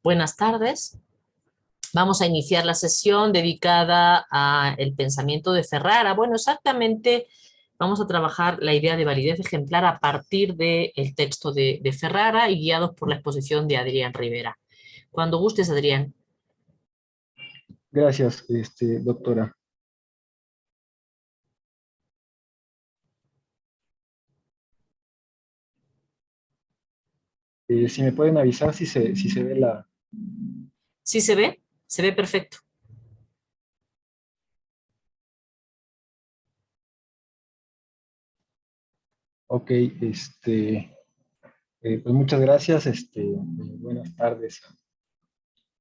Buenas tardes. Vamos a iniciar la sesión dedicada al pensamiento de Ferrara. Bueno, exactamente vamos a trabajar la idea de validez ejemplar a partir del texto de Ferrara y guiados por la exposición de Adrián Rivera. Cuando gustes, Adrián. Gracias, doctora. Si me pueden avisar si se ve la... ¿Sí se ve? Se ve perfecto. Ok, pues muchas gracias, buenas tardes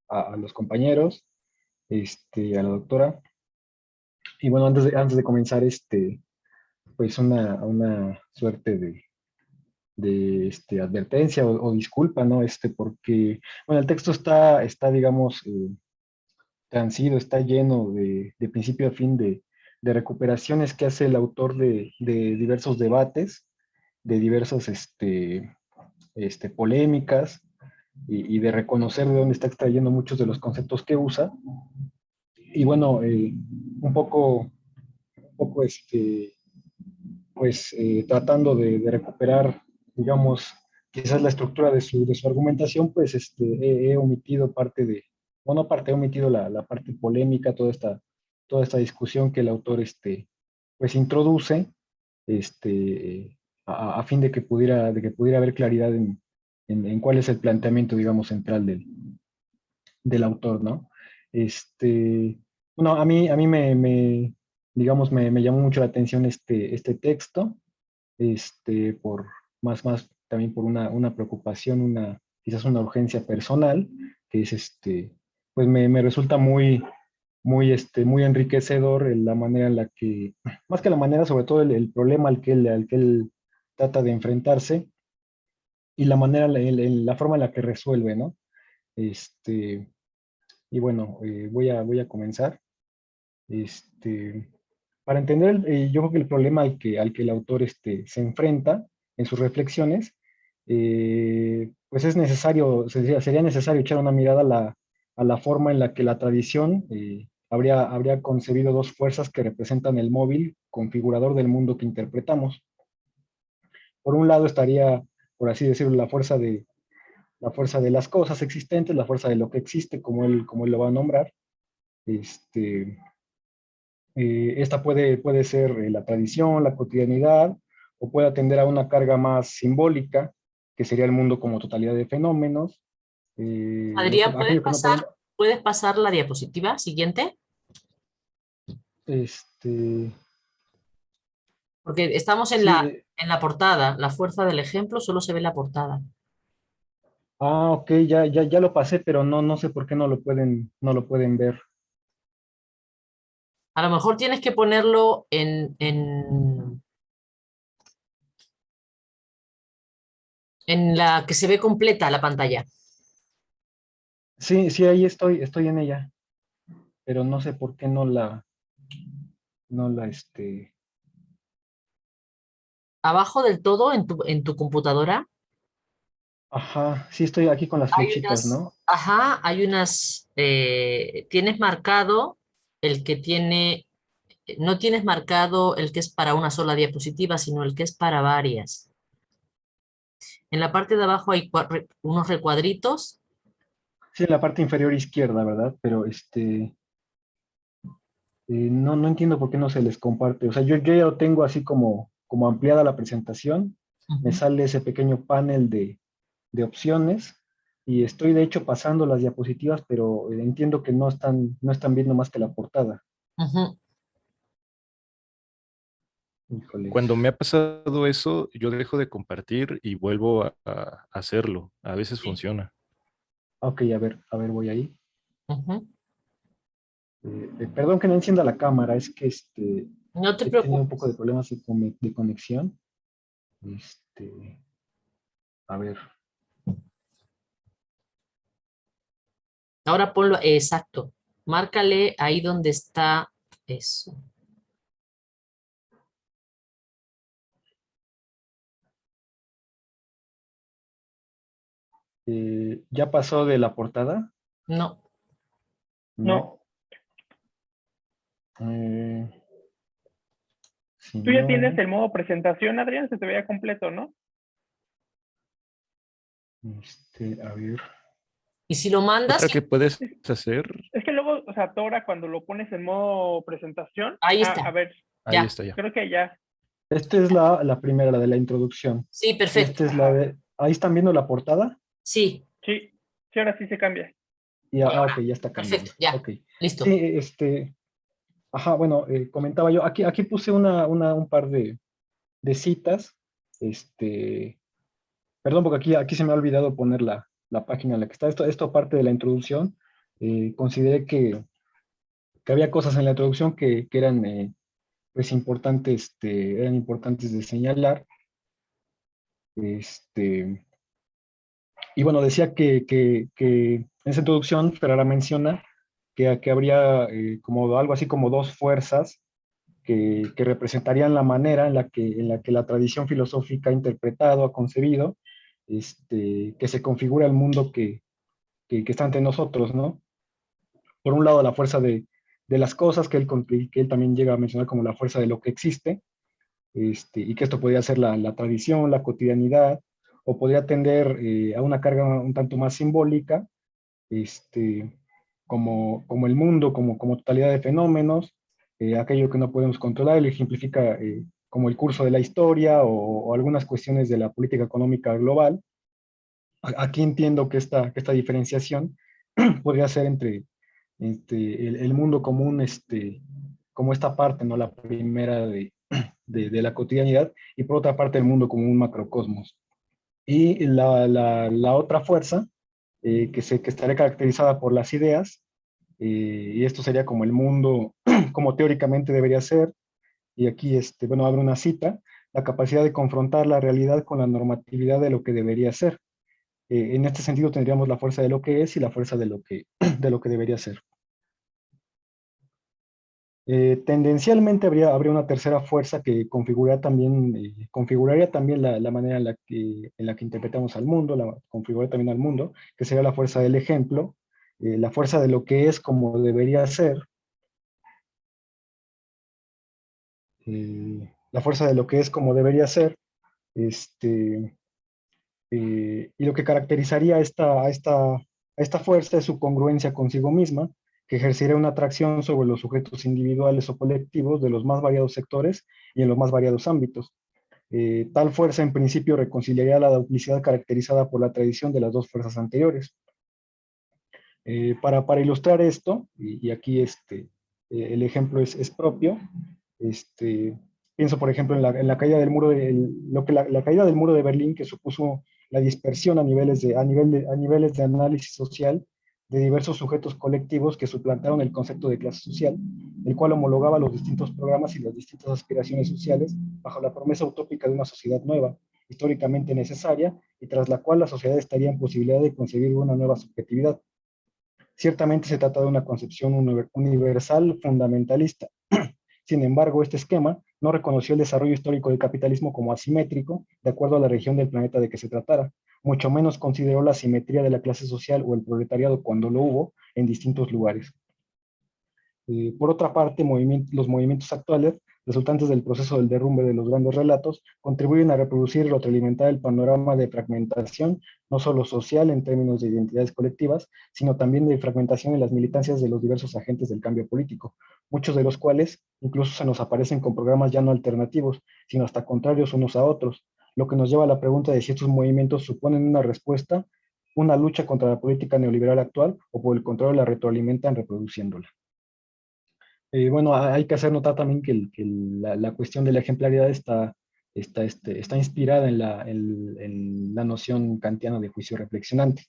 a los compañeros, a la doctora. Y bueno, antes de comenzar, pues una suerte de advertencia o disculpa, ¿no? Porque, bueno, el texto digamos, transido, está lleno de principio a fin de recuperaciones que hace el autor de diversos debates, de diversas polémicas y de reconocer de dónde está extrayendo muchos de los conceptos que usa. Y bueno, un poco pues tratando de recuperar, digamos, quizás la estructura de su argumentación, pues he omitido parte bueno, he omitido la parte polémica, toda esta discusión que el autor pues introduce, a fin de que pudiera haber claridad en cuál es el planteamiento, digamos, central del autor, ¿no? Bueno, a mí digamos, me llamó mucho la atención este texto, por más también por una preocupación, quizás una urgencia personal, que es pues me resulta muy enriquecedor en la manera en la que, más que la manera, sobre todo el problema al que él trata de enfrentarse y la manera, la forma en la que resuelve, ¿no? Este, y bueno, voy a comenzar. Este, para entender, yo creo que el problema al que el autor se enfrenta en sus reflexiones, pues sería necesario echar una mirada a la forma en la que la tradición habría concebido dos fuerzas que representan el móvil configurador del mundo que interpretamos. Por un lado estaría, por así decirlo, la fuerza de las cosas existentes, la fuerza de lo que existe, como él lo va a nombrar. Este, Esta puede ser la tradición, la cotidianidad, o puede atender a una carga más simbólica, que sería el mundo como totalidad de fenómenos. Adrián, Aquello que no podemos... ¿puedes pasar la diapositiva siguiente? Este, Porque estamos en sí, la portada. La fuerza del ejemplo solo se ve en la portada. ok, ya lo pasé, pero no sé por qué no lo pueden ver. A lo mejor tienes que ponerlo en la que se ve completa la pantalla. Sí, ahí estoy en ella, pero no sé por qué no la. Abajo del todo en tu computadora Ajá, sí estoy aquí con las hay flechitas, ¿no? tienes marcado el que tiene, no tienes marcado el que es para una sola diapositiva, sino el que es para varias. En la parte de abajo hay unos recuadritos. Sí, en la parte inferior izquierda, ¿verdad? Pero no entiendo por qué no se les comparte. O sea, yo ya lo tengo así como ampliada la presentación. Me Ujú, sale ese pequeño panel de opciones y estoy de hecho pasando las diapositivas, pero entiendo que no están viendo más que la portada. ujú. Híjoles. Cuando me ha pasado eso, yo dejo de compartir y vuelvo a hacerlo. A veces Sí. funciona. Ok, a ver, voy ahí. Ujú. Perdón que no encienda la cámara, es que No te he tenido un poco preocupes. de problemas de conexión. A ver. Ahora ponlo, exacto. Márcale ahí donde está eso. ¿Ya pasó de la portada? No. No. Eh, si Tú ya tienes no, el modo presentación, Adrián, se te veía completo, ¿no? a ver. Y si lo mandas, Otra que puedes hacer, Es que luego, o sea, Tora, cuando lo pones en modo presentación, ahí a está, ver, ahí ya. está ya. creo que ya, Esta es la primera, la de la introducción. Sí, perfecto. Esta es la ajá, de... Ahí están viendo la portada. Sí, sí, sí, ahora sí se cambia. Y, ok, ya está perfecto, cambiando. ya. Ok. Listo. Sí, ajá, bueno, comentaba yo, aquí puse un par de citas. Este, Perdón, porque aquí se me ha olvidado poner la página en la que está. Esto parte de la introducción. Consideré que había cosas en la introducción que eran pues importantes, eran importantes de señalar. Este, y bueno, decía que en esa introducción Ferrara menciona que habría como algo así como dos fuerzas que representarían la manera en la que la tradición filosófica ha interpretado, ha concebido, que se configura el mundo que está ante nosotros, ¿no? Por un lado, la fuerza de las cosas, que él también llega a mencionar como la fuerza de lo que existe, y que esto podría ser la tradición, la cotidianidad, o podría tender a una carga un tanto más simbólica, este, como el mundo, como totalidad de fenómenos, aquello que no podemos controlar, él ejemplifica como el curso de la historia o algunas cuestiones de la política económica global. Aquí entiendo que esta diferenciación podría ser entre el mundo común, como esta parte, ¿no? La primera de la cotidianidad, y por otra parte el mundo como un macrocosmos. Y la otra fuerza, que estaría caracterizada por las ideas, y esto sería como el mundo, como teóricamente debería ser, y aquí, bueno, abro una cita, la capacidad de confrontar la realidad con la normatividad de lo que debería ser. En este sentido tendríamos la fuerza de lo que es y la fuerza de lo que, de lo que debería ser. Tendencialmente habría una tercera fuerza que configuraría también la manera en la que interpretamos al mundo, configuraría también al mundo, que sería la fuerza del ejemplo, la fuerza de lo que es como debería ser, la fuerza de lo que es como debería ser, este, y lo que caracterizaría a esta fuerza es su congruencia consigo misma, que ejercería una atracción sobre los sujetos individuales o colectivos de los más variados sectores y en los más variados ámbitos. Tal fuerza en principio reconciliaría la duplicidad caracterizada por la tradición de las dos fuerzas anteriores. Para ilustrar esto, y aquí el ejemplo es propio, este, pienso, por ejemplo, en la caída del muro la caída del muro de Berlín, que supuso la dispersión a niveles de análisis social de diversos sujetos colectivos que suplantaron el concepto de clase social, el cual homologaba los distintos programas y las distintas aspiraciones sociales bajo la promesa utópica de una sociedad nueva, históricamente necesaria, y tras la cual la sociedad estaría en posibilidad de concebir una nueva subjetividad. Ciertamente se trata de una concepción universal fundamentalista. Sin embargo, este esquema no reconoció el desarrollo histórico del capitalismo como asimétrico de acuerdo a la región del planeta de que se tratara. Mucho menos consideró la simetría de la clase social o el proletariado cuando lo hubo en distintos lugares. Por otra parte, los movimientos actuales, resultantes del proceso del derrumbe de los grandes relatos, contribuyen a reproducir y retroalimentar el panorama de fragmentación, no solo social en términos de identidades colectivas, sino también de fragmentación en las militancias de los diversos agentes del cambio político, muchos de los cuales incluso se nos aparecen con programas ya no alternativos, sino hasta contrarios unos a otros, lo que nos lleva a la pregunta de si estos movimientos suponen una respuesta, una lucha contra la política neoliberal actual, o por el contrario la retroalimentan reproduciéndola. Bueno, hay que hacer notar también la cuestión de la ejemplaridad está inspirada en la noción kantiana de juicio reflexionante.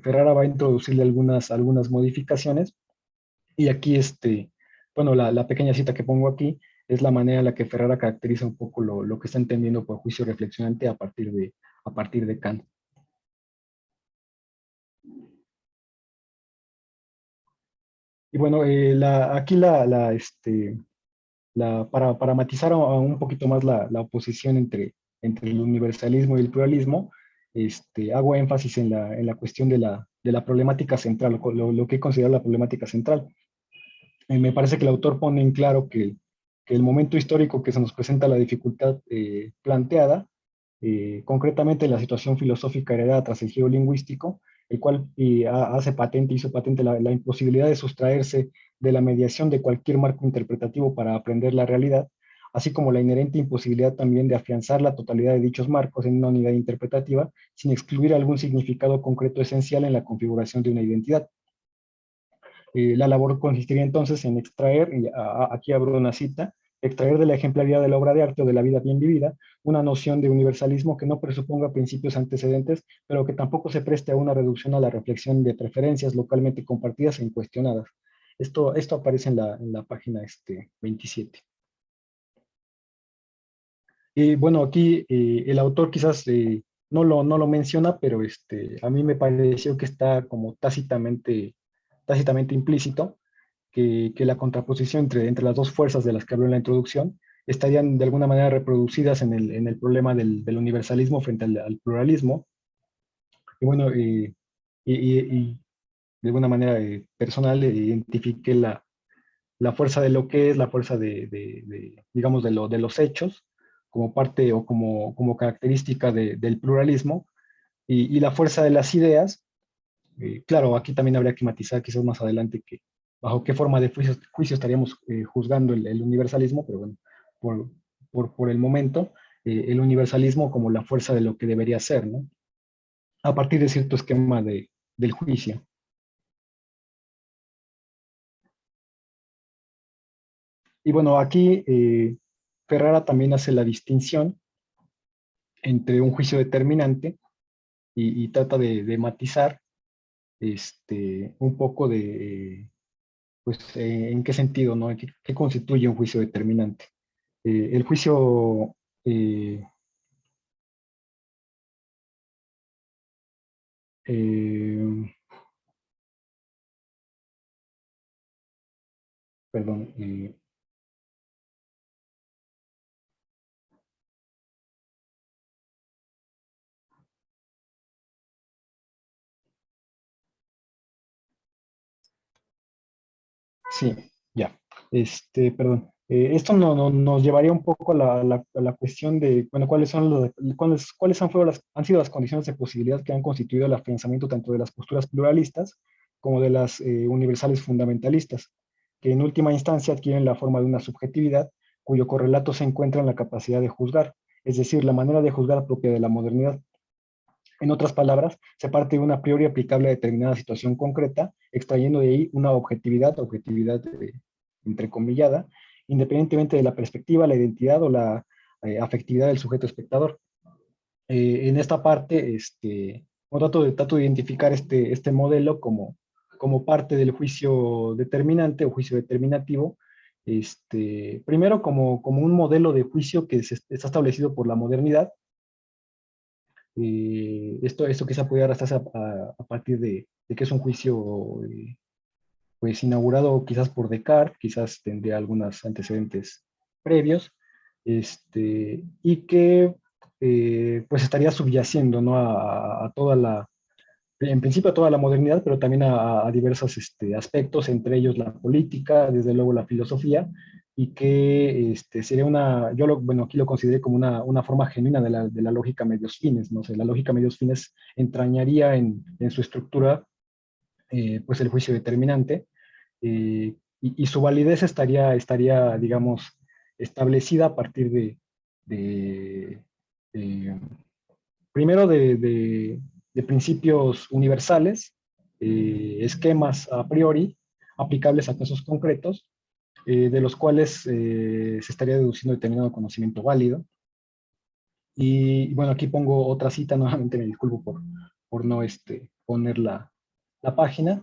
Ferrara va a introducirle algunas modificaciones, y aquí, bueno, la pequeña cita que pongo aquí es la manera en la que Ferrara caracteriza un poco lo que está entendiendo por juicio reflexionante a partir de Kant. Y bueno, aquí para matizar un poquito más la oposición entre el universalismo y el pluralismo, hago énfasis en la cuestión de la problemática central, lo que he considerado la problemática central. Me parece que el autor pone en claro que el momento histórico que se nos presenta la dificultad planteada, concretamente la situación filosófica heredada tras el giro lingüístico, el cual hace patente, hizo patente la imposibilidad de sustraerse de la mediación de cualquier marco interpretativo para aprender la realidad, así como la inherente imposibilidad también de afianzar la totalidad de dichos marcos en una unidad interpretativa sin excluir algún significado concreto esencial en la configuración de una identidad. La labor consistiría entonces en extraer, y aquí abro una cita, extraer de la ejemplaridad de la obra de arte o de la vida bien vivida una noción de universalismo que no presuponga principios antecedentes, pero que tampoco se preste a una reducción a la reflexión de preferencias localmente compartidas e incuestionadas. Esto aparece en la página 27. Y bueno, aquí el autor quizás no lo menciona, pero a mí me pareció que está como tácitamente implícito que la contraposición entre las dos fuerzas de las que habló en la introducción estarían de alguna manera reproducidas en el problema del universalismo frente al pluralismo. Y bueno, y de alguna manera personal identifiqué la fuerza de lo que es, la fuerza digamos, de los hechos, como parte o como característica del pluralismo, y la fuerza de las ideas. Claro, aquí también habría que matizar quizás más adelante que bajo qué forma de juicio estaríamos juzgando el universalismo, pero bueno, por, por el momento, el universalismo como la fuerza de lo que debería ser, ¿no? A partir de cierto esquema del juicio. Y bueno, aquí Ferrara también hace la distinción entre un juicio determinante y trata de matizar un poco pues, en qué sentido, ¿no? ¿Qué constituye un juicio determinante? El juicio, eh, perdón, sí, ya, perdón. Esto nos llevaría un poco a a la cuestión de, bueno, han sido las condiciones de posibilidad que han constituido el afianzamiento tanto de las posturas pluralistas como de las universales fundamentalistas, que en última instancia adquieren la forma de una subjetividad cuyo correlato se encuentra en la capacidad de juzgar, es decir, la manera de juzgar propia de la modernidad. En otras palabras, se parte de una a priori aplicable a determinada situación concreta, extrayendo de ahí una objetividad entrecomillada, independientemente de la perspectiva, la identidad o la afectividad del sujeto espectador. En esta parte, trato de identificar este modelo como parte del juicio determinante o juicio determinativo, primero como un modelo de juicio que está establecido por la modernidad. Esto quizá pudiera arrastrarse a partir de que es un juicio pues inaugurado quizás por Descartes, quizás tendría algunos antecedentes previos, y que pues estaría subyaciendo, ¿no? A toda en principio a toda la modernidad, pero también a diversos aspectos, entre ellos la política, desde luego la filosofía, y que sería bueno, aquí lo consideré como una forma genuina de la lógica medios fines, ¿no? O sea, la lógica medios fines entrañaría en su estructura, pues el juicio determinante, y su validez estaría, digamos, establecida a partir de, de, primero de principios universales, esquemas a priori, aplicables a casos concretos, de los cuales se estaría deduciendo determinado conocimiento válido. Y bueno, aquí pongo otra cita, nuevamente me disculpo por no poner la página.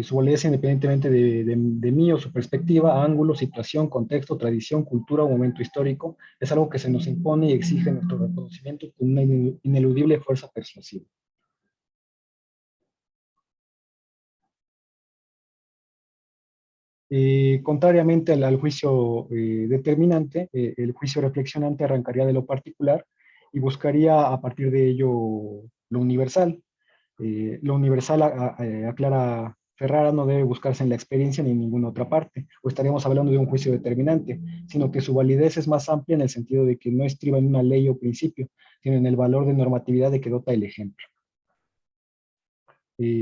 Su validez independientemente de mí o su perspectiva, ángulo, situación, contexto, tradición, cultura o momento histórico, es algo que se nos impone y exige nuestro reconocimiento con una ineludible fuerza persuasiva. Contrariamente al juicio determinante, el juicio reflexionante arrancaría de lo particular y buscaría a partir de ello lo universal. Lo universal, aclara Ferrara, no debe buscarse en la experiencia ni en ninguna otra parte, o estaríamos hablando de un juicio determinante, sino que su validez es más amplia en el sentido de que no estriba en una ley o principio, sino en el valor de normatividad de que dota el ejemplo.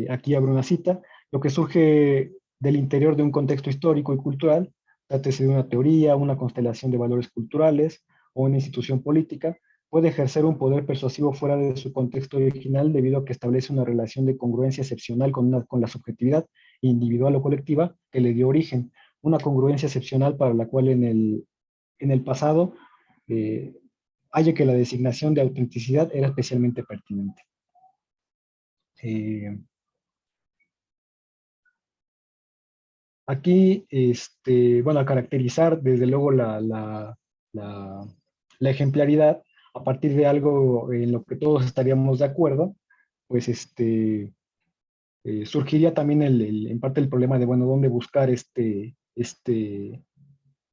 Aquí abro una cita: lo que surge del interior de un contexto histórico y cultural, trátese de una teoría, una constelación de valores culturales o una institución política, puede ejercer un poder persuasivo fuera de su contexto original debido a que establece una relación de congruencia excepcional con la subjetividad individual o colectiva que le dio origen, una congruencia excepcional para la cual en el pasado haya que la designación de autenticidad era especialmente pertinente. Aquí, bueno, a caracterizar desde luego la ejemplaridad a partir de algo en lo que todos estaríamos de acuerdo, pues surgiría también en parte el problema de, bueno, dónde buscar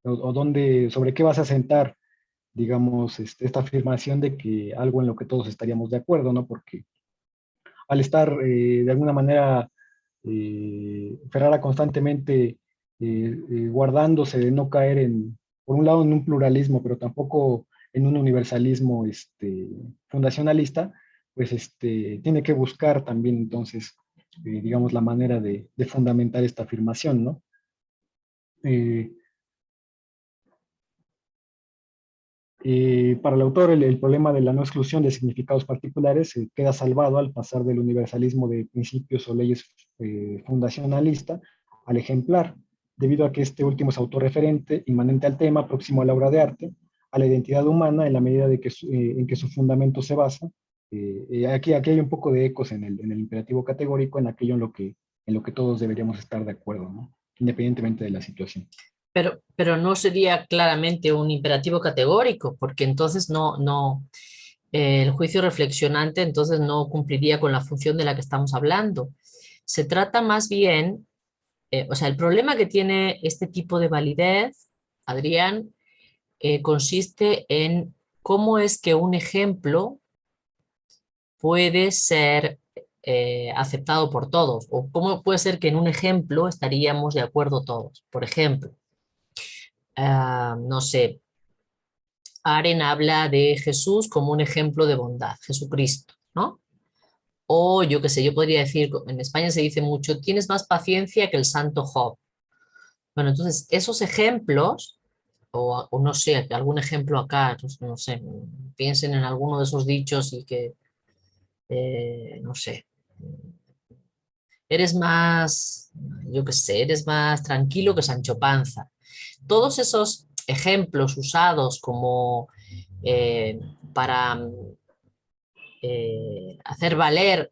o dónde, sobre qué vas a sentar, digamos, esta afirmación de que algo en lo que todos estaríamos de acuerdo, ¿no? Porque al estar de alguna manera Ferrara constantemente guardándose de no caer por un lado en un pluralismo, pero tampoco en un universalismo fundacionalista, pues tiene que buscar también entonces, digamos, la manera de fundamentar esta afirmación, ¿no? Para el autor, el problema de la no exclusión de significados particulares queda salvado al pasar del universalismo de principios o leyes fundacionalista al ejemplar, debido a que este último es autorreferente, inmanente al tema, próximo a la obra de arte, a la identidad humana, en la medida en que su fundamento se basa. Aquí hay un poco de ecos en el imperativo categórico, en aquello en lo que todos deberíamos estar de acuerdo, ¿no? Independientemente de la situación. Pero no sería claramente un imperativo categórico, porque entonces el juicio reflexionante entonces no cumpliría con la función de la que estamos hablando. Se trata más bien, o sea, el problema que tiene este tipo de validez, Adrián, consiste en cómo es que un ejemplo puede ser aceptado por todos, o cómo puede ser que en un ejemplo estaríamos de acuerdo todos. Por ejemplo, no sé, Aren habla de Jesús como un ejemplo de bondad, Jesucristo, ¿no? O yo qué sé, yo podría decir, en España se dice mucho, tienes más paciencia que el santo Job. Bueno, entonces esos ejemplos, o no sé, algún ejemplo acá, no sé, piensen en alguno de esos dichos y que, no sé, eres más, yo qué sé, eres más tranquilo que Sancho Panza. Todos esos ejemplos usados como eh, para hacer valer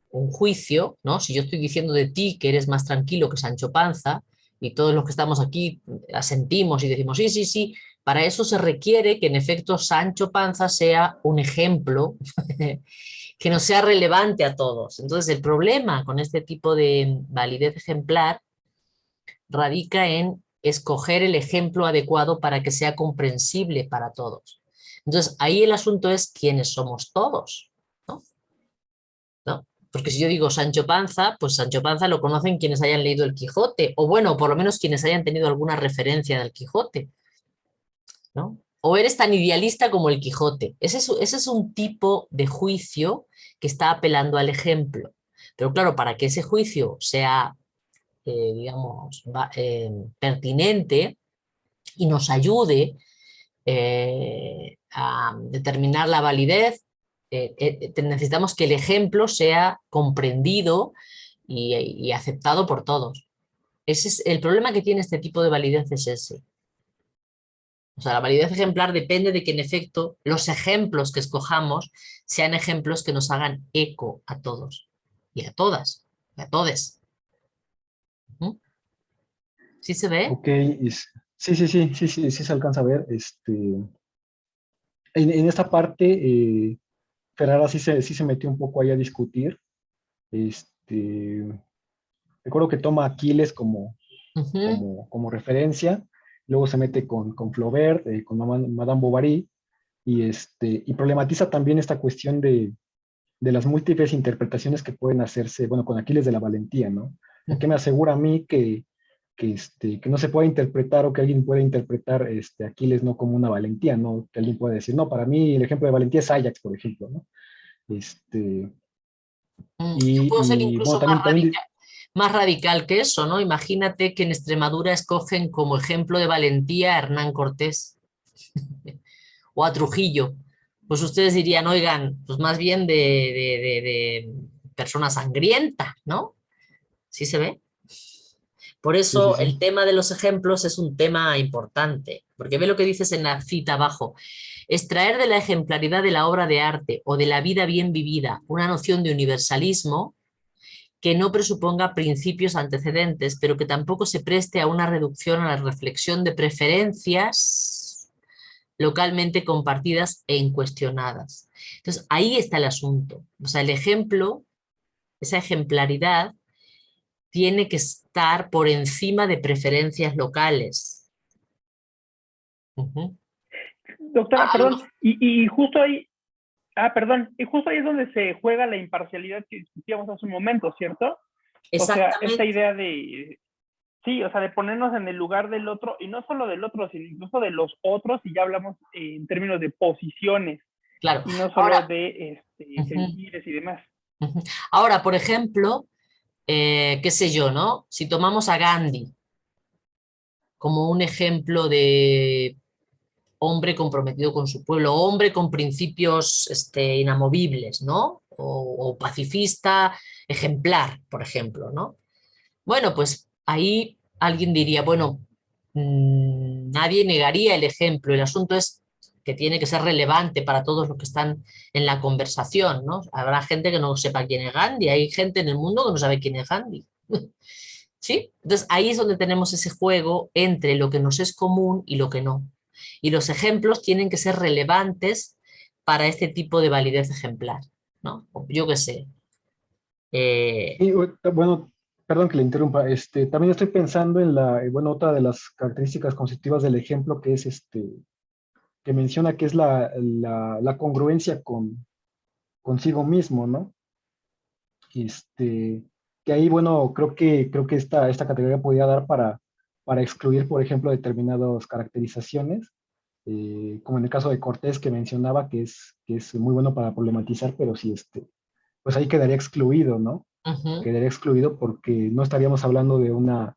un juicio, ¿no? Si yo estoy diciendo de ti que eres más tranquilo que Sancho Panza y todos los que estamos aquí asentimos y decimos sí, sí, sí, para eso se requiere que en efecto Sancho Panza sea un ejemplo que nos sea relevante a todos. Entonces el problema con este tipo de validez ejemplar radica en escoger el ejemplo adecuado para que sea comprensible para todos. Entonces, ahí el asunto es quiénes somos todos, ¿no? ¿No? Porque si yo digo Sancho Panza, pues Sancho Panza lo conocen quienes hayan leído el Quijote, o bueno, por lo menos quienes hayan tenido alguna referencia del Quijote, ¿no? O eres tan idealista como el Quijote. Ese es un tipo de juicio que está apelando al ejemplo. Pero claro, para que ese juicio sea, digamos, pertinente y nos ayude a determinar la validez, necesitamos que el ejemplo sea comprendido y aceptado por todos. Ese es el problema que tiene este tipo de validez, es ese. O sea, la validez ejemplar depende de que en efecto los ejemplos que escojamos sean ejemplos que nos hagan eco a todos y a todas y a todes. ¿Mm? ¿Sí se ve? Ok, sí se alcanza a ver. En esta parte, Ferrara sí se metió un poco ahí a discutir. Recuerdo que toma a Aquiles Ujú. como referencia, luego se mete con Flaubert, con Madame Bovary, y problematiza también esta cuestión de las múltiples interpretaciones que pueden hacerse, bueno, con Aquiles de la valentía, ¿no? ¿Qué me asegura a mí que no se puede interpretar o que alguien pueda interpretar Aquiles no como una valentía, ¿no? Que alguien pueda decir, no, para mí el ejemplo de valentía es Ajax, por ejemplo, ¿no? Yo puedo ser Bueno, incluso también, más radical que eso, ¿no? Imagínate que en Extremadura escogen como ejemplo de valentía a Hernán Cortés o a Trujillo. Pues ustedes dirían, oigan, pues más bien de persona sangrienta, ¿no? ¿Sí se ve? Por sí, sí, eso el sí. tema de los ejemplos es un tema importante, porque ve lo que dices en la cita abajo. Extraer de la ejemplaridad de la obra de arte o de la vida bien vivida una noción de universalismo que no presuponga principios antecedentes, pero que tampoco se preste a una reducción a la reflexión de preferencias localmente compartidas e incuestionadas. Entonces, ahí está el asunto. O sea, el ejemplo, esa ejemplaridad, tiene que estar por encima de preferencias locales. Doctora, perdón, y justo ahí, perdón, y justo ahí es donde se juega la imparcialidad que discutíamos hace un momento, ¿cierto? O sea, esta Exactamente. idea de, sí, o sea, de ponernos en el lugar del otro, y no solo del otro, sino incluso de los otros, y ya hablamos en términos de posiciones, Claro. y no solo Ahora, de sentires y demás. ahora, por ejemplo, qué sé yo, ¿no? Si tomamos a Gandhi como un ejemplo de hombre comprometido con su pueblo, hombre con principios inamovibles, ¿no? O pacifista ejemplar, por ejemplo, ¿no? Bueno, pues ahí alguien diría, bueno, nadie negaría el ejemplo, el asunto es que tiene que ser relevante para todos los que están en la conversación, ¿no? Habrá gente que no sepa quién es Gandhi, hay gente en el mundo que no sabe quién es Gandhi. ¿Sí? Entonces ahí es donde tenemos ese juego entre lo que nos es común y lo que no. Y los ejemplos tienen que ser relevantes para este tipo de validez ejemplar, ¿no? Yo qué sé. Y, bueno, perdón que le interrumpa, también estoy pensando en bueno, otra de las características constitutivas del ejemplo que es que menciona que es la congruencia consigo mismo, ¿no? Este, que ahí, bueno, creo que esta categoría podría dar para excluir, por ejemplo, determinadas caracterizaciones, como en el caso de Cortés que mencionaba, que es muy bueno para problematizar, pero sí, pues ahí quedaría excluido, ¿no? Ujú. Quedaría excluido porque no estaríamos hablando a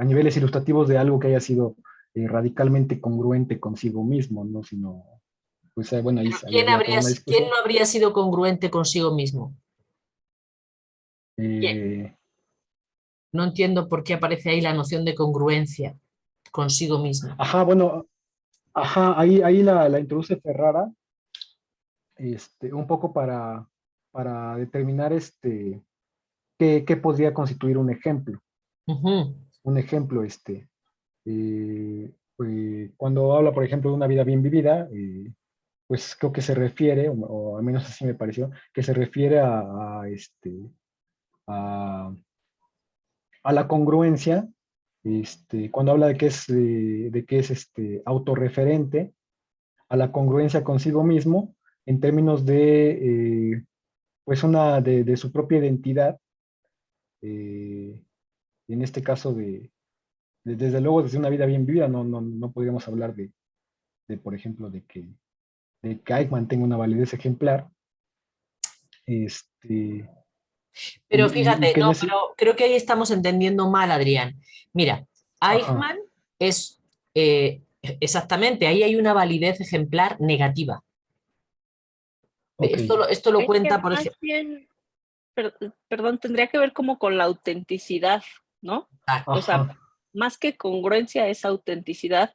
niveles ilustrativos de algo que haya sido radicalmente congruente consigo mismo, ¿no? Sino, pues bueno, ahí habría toda una ¿Quién discusión. no habría sido congruente consigo mismo? ¿Quién? Eh, No entiendo por qué aparece ahí la noción de congruencia consigo mismo. ajá, bueno, ajá, ahí la introduce Ferrara, un poco para determinar qué podría constituir un ejemplo. Ujú. Un ejemplo, cuando habla, por ejemplo, de una vida bien vivida, pues creo que se refiere, o al menos así me pareció, que se refiere a, a la congruencia, cuando habla de que es autorreferente, a la congruencia consigo mismo, en términos pues de su propia identidad, eh, en este caso desde luego, desde una vida bien vivida, no podríamos hablar por ejemplo, de que Eichmann tenga una validez ejemplar, este, Pero y fíjate, que en no, ese, pero creo que ahí estamos entendiendo mal, Adrián. Mira, ajá, Eichmann es exactamente, ahí hay una validez ejemplar negativa. ok, Esto lo Es que cuenta, por más ejemplo. bien, perdón, tendría que ver como con la autenticidad, ¿no? O sea, ajá, más que congruencia es autenticidad,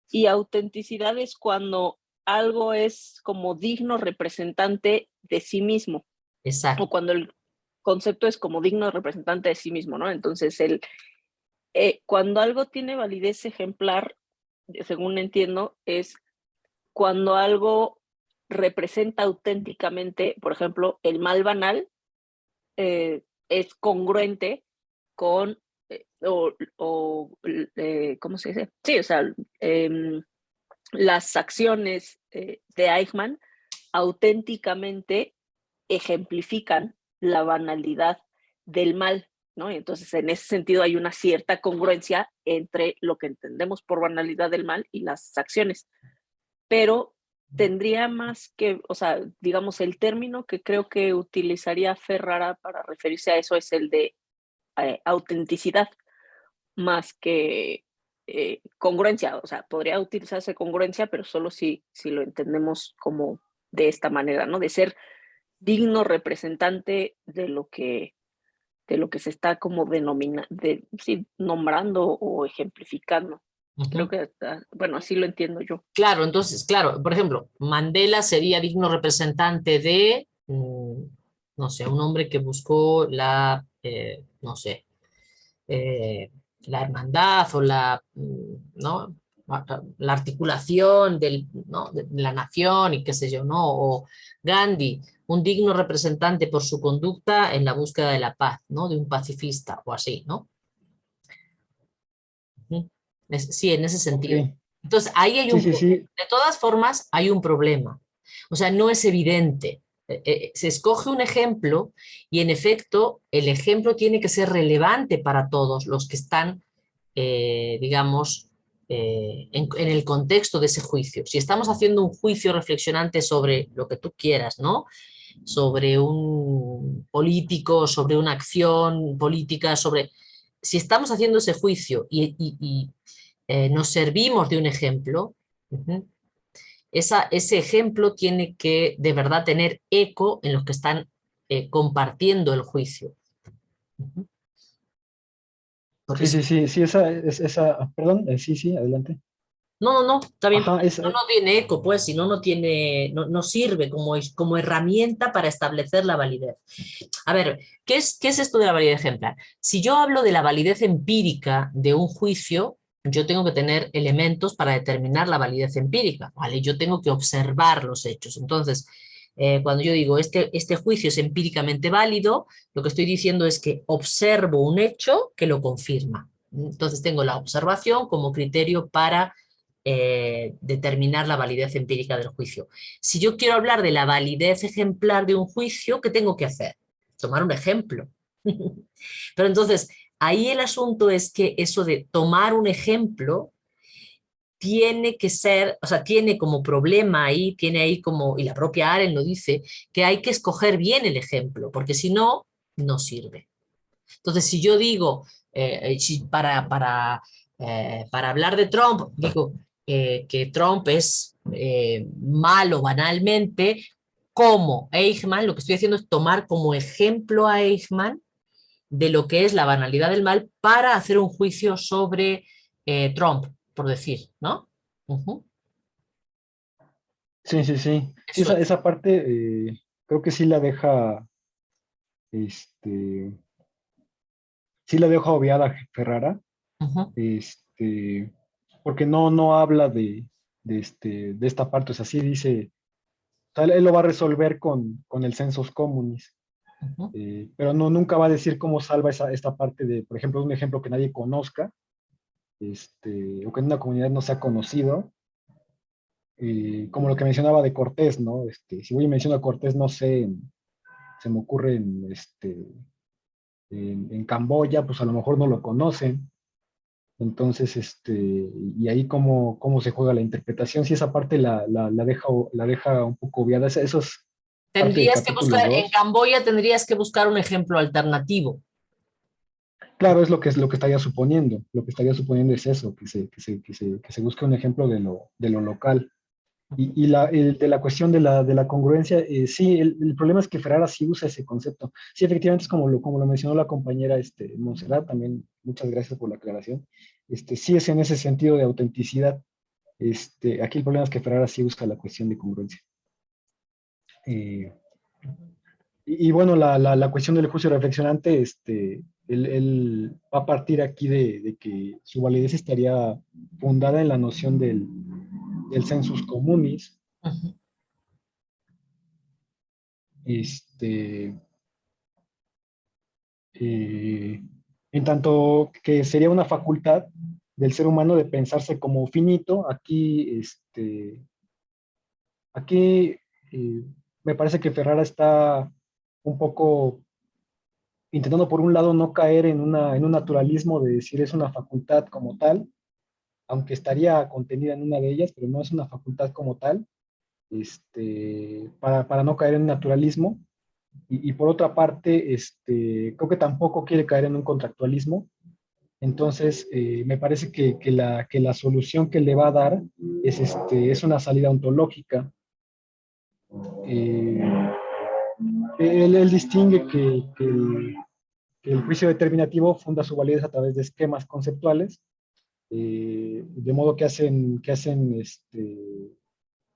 y autenticidad es cuando algo es como digno representante de sí mismo, o Exacto. cuando el concepto es como digno representante de sí mismo, ¿no? Entonces, cuando algo tiene validez ejemplar, según entiendo, es cuando algo representa auténticamente, por ejemplo, el mal banal, es congruente con, ¿cómo se dice? Sí, o sea, las acciones de Eichmann auténticamente ejemplifican la banalidad del mal, ¿no? Y entonces, en ese sentido, hay una cierta congruencia entre lo que entendemos por banalidad del mal y las acciones. Pero tendría más que, o sea, digamos, el término que creo que utilizaría Ferrara para referirse a eso es el de autenticidad, más que congruencia. O sea, podría utilizarse congruencia, pero solo si lo entendemos como de esta manera, ¿no? De ser digno representante de lo que se está como sí, nombrando o ejemplificando. Creo que, bueno, así lo entiendo yo. Claro, entonces, claro, por ejemplo, Mandela sería digno representante de, no sé, un hombre que buscó no sé, la hermandad o ¿no? La articulación ¿no? de la nación y qué sé yo, ¿no? O Gandhi, un digno representante por su conducta en la búsqueda de la paz, ¿no? De un pacifista o así, ¿no? Sí, en ese sentido. Ok. Entonces, ahí hay Sí, un sí, problema. sí. De todas formas, hay un problema. O sea, no es evidente. Se escoge un ejemplo y, en efecto, el ejemplo tiene que ser relevante para todos los que están, digamos, en el contexto de ese juicio. Si estamos haciendo un juicio reflexionante sobre lo que tú quieras, ¿no? Sobre un político, sobre una acción política, sobre... Si estamos haciendo ese juicio y nos servimos de un ejemplo, ese ejemplo tiene que de verdad tener eco en los que están compartiendo el juicio. Porque Sí, sí, sí, sí, perdón, sí, sí, adelante. no, está bien, Ajá, porque si no, no tiene eco, pues, si no, no sirve como herramienta para establecer la validez. A ver, ¿qué es esto de la validez ejemplar? Si yo hablo de la validez empírica de un juicio, yo tengo que tener elementos para determinar la validez empírica, ¿vale? Yo tengo que observar los hechos. Entonces, cuando yo digo este juicio es empíricamente válido, lo que estoy diciendo es que observo un hecho que lo confirma. Entonces, tengo la observación como criterio para determinar la validez empírica del juicio. Si yo quiero hablar de la validez ejemplar de un juicio, ¿qué tengo que hacer? Tomar un ejemplo. Pero entonces, ahí el asunto es que eso de tomar un ejemplo tiene que ser, o sea, tiene como problema ahí, tiene ahí como, y la propia Arendt lo dice, que hay que escoger bien el ejemplo, porque si no, no sirve. Entonces, si yo digo, para hablar de Trump, digo que Trump es malo banalmente, como Eichmann, lo que estoy haciendo es tomar como ejemplo a Eichmann de lo que es la banalidad del mal para hacer un juicio sobre Trump, por decir, ¿no? sí, sí, sí. Sí, Eso es. esa parte creo que este, sí la deja obviada Ferrara, Ujú, este, porque no habla de esta parte, o sea, sí dice, o sea, él lo va a resolver con el sensus communis, ujú. pero nunca va a decir cómo salva esta parte de, por ejemplo, un ejemplo que nadie conozca, o que en una comunidad no sea conocido, como lo que mencionaba de Cortés, ¿no? Si voy y menciono a Cortés, no sé, se me ocurre en Camboya, pues a lo mejor no lo conocen. Entonces, y ahí cómo se juega la interpretación, si esa parte la deja un poco obviada, eso es parte del Tendrías que capítulo buscar, en 2. Camboya tendrías que buscar un ejemplo alternativo. Claro, es lo que estaría suponiendo. Lo que estaría suponiendo es eso, que se busque un ejemplo de lo local. Y de la cuestión de la congruencia, sí, el problema es que Ferrara sí usa ese concepto. Sí, efectivamente, es como lo mencionó la compañera Montserrat, también muchas gracias por la aclaración. Sí es en ese sentido de autenticidad. Aquí el problema es que Ferrara sí usa la cuestión de congruencia. Eh, y bueno, la cuestión del juicio reflexionante, él va a partir aquí de que su validez estaría fundada en la noción del sensus communis, Ujú. este, eh, en tanto que sería una facultad del ser humano de pensarse como finito. Aquí me parece que Ferrara está un poco intentando por un lado no caer en un naturalismo de decir es una facultad como tal, aunque estaría contenida en una de ellas, pero no es una facultad como tal, para no caer en naturalismo. Y por otra parte, creo que tampoco quiere caer en un contractualismo. Entonces, me parece que la solución que le va a dar es una salida ontológica. Eh, él distingue que el juicio determinativo funda su validez a través de esquemas conceptuales, de modo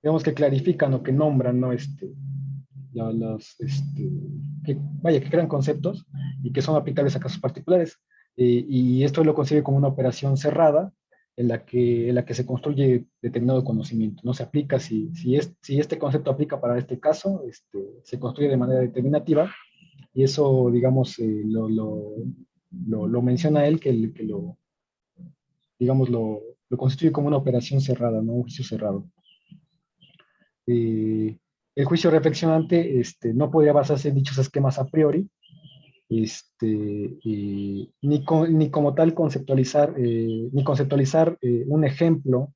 digamos que clarifican o que nombran, ¿no? Que crean conceptos y que son aplicables a casos particulares. Y esto lo concibe como una operación cerrada en la que se construye determinado conocimiento. No se aplica, si este concepto aplica para este caso, se construye de manera determinativa, y eso, digamos, lo menciona él, digamos, lo constituye como una operación cerrada, ¿no? Un juicio cerrado. El juicio reflexionante no podría basarse en dichos esquemas a priori, ni como tal conceptualizar, ni conceptualizar un ejemplo,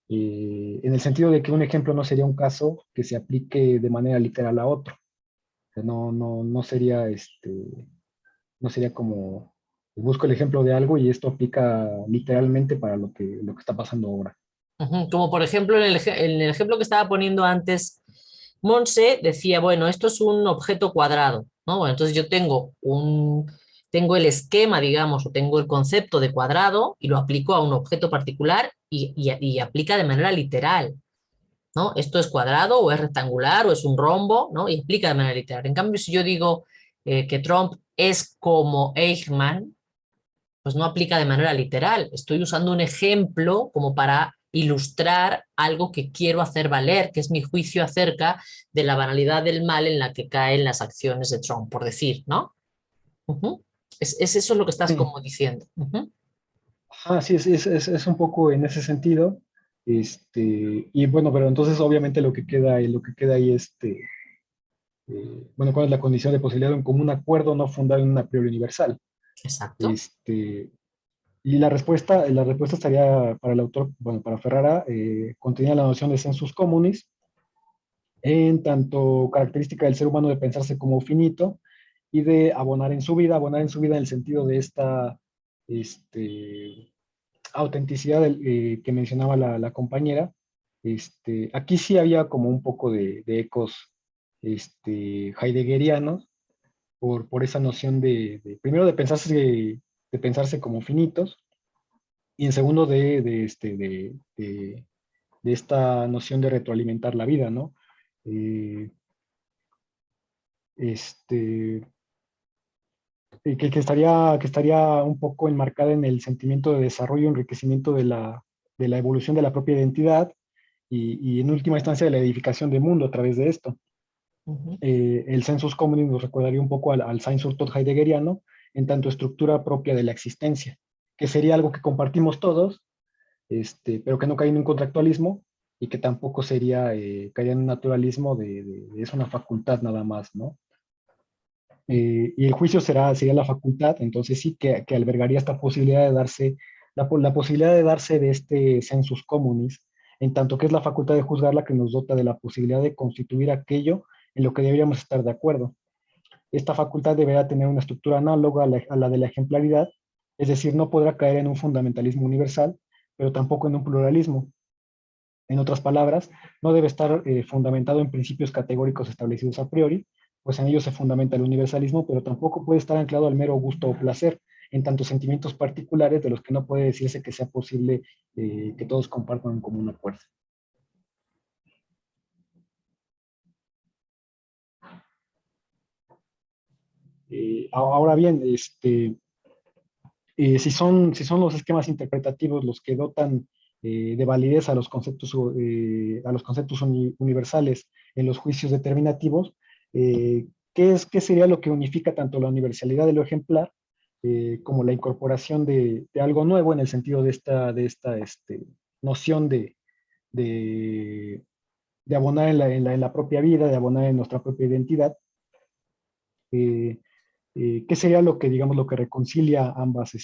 en el sentido de que un ejemplo no sería un caso que se aplique de manera literal a otro. O sea, no sería como busco el ejemplo de algo y esto aplica literalmente para lo que está pasando ahora. Ujú. Como por ejemplo en el ejemplo que estaba poniendo antes, Monse decía, bueno, esto es un objeto cuadrado, ¿no? Bueno, entonces yo tengo el esquema, digamos, o tengo el concepto de cuadrado y lo aplico a un objeto particular y aplica de manera literal, ¿no? Esto es cuadrado o es rectangular o es un rombo, ¿no? Y aplica de manera literal. En cambio, si yo digo que Trump es como Eichmann, pues no aplica de manera literal. Estoy usando un ejemplo como para ilustrar algo que quiero hacer valer, que es mi juicio acerca de la banalidad del mal en la que caen las acciones de Trump, por decir, ¿no? Ujú. Es eso lo que estás Sí. como diciendo. Ujú. Sí, es un poco en ese sentido. Y bueno, pero entonces obviamente lo que queda ahí, bueno, ¿cuál es la condición de posibilidad de un común acuerdo no fundado en una a priori universal? Exacto. Y la respuesta estaría para el autor, bueno, para Ferrara, contenía la noción de sensus communis, en tanto característica del ser humano de pensarse como finito y de abonar en su vida en el sentido de esta autenticidad que mencionaba la compañera. Aquí sí había como un poco de ecos heideggerianos por esa noción primero de pensarse como finitos, y en segundo de esta noción de retroalimentar la vida, ¿no? Eh, este, que estaría un poco enmarcada en el sentimiento de desarrollo y enriquecimiento de la evolución de la propia identidad, y en última instancia de la edificación del mundo a través de esto. Ujú. El sensus communis nos recordaría un poco al Seinsurtot heideggeriano, en tanto estructura propia de la existencia, que sería algo que compartimos todos, pero que no cae en un contractualismo, y que tampoco caería en un naturalismo es una facultad nada más, ¿no? Y el juicio sería la facultad, entonces sí que albergaría esta posibilidad de darse, la posibilidad de darse de este sensus communis, en tanto que es la facultad de juzgar la que nos dota de la posibilidad de constituir aquello en lo que deberíamos estar de acuerdo. Esta facultad deberá tener una estructura análoga a la de la ejemplaridad, es decir, no podrá caer en un fundamentalismo universal, pero tampoco en un pluralismo. En otras palabras, no debe estar fundamentado en principios categóricos establecidos a priori, pues en ellos se fundamenta el universalismo, pero tampoco puede estar anclado al mero gusto o placer, en tantos sentimientos particulares de los que no puede decirse que sea posible que todos compartan en común acuerdo. Ahora bien, si son los esquemas interpretativos los que dotan de validez a los conceptos universales en los juicios determinativos, ¿qué sería lo que unifica tanto la universalidad de lo ejemplar como la incorporación de algo nuevo en el sentido de esta noción de abonar en la propia vida, de abonar en nuestra propia identidad. ¿Qué sería lo que, digamos, lo que reconcilia ambos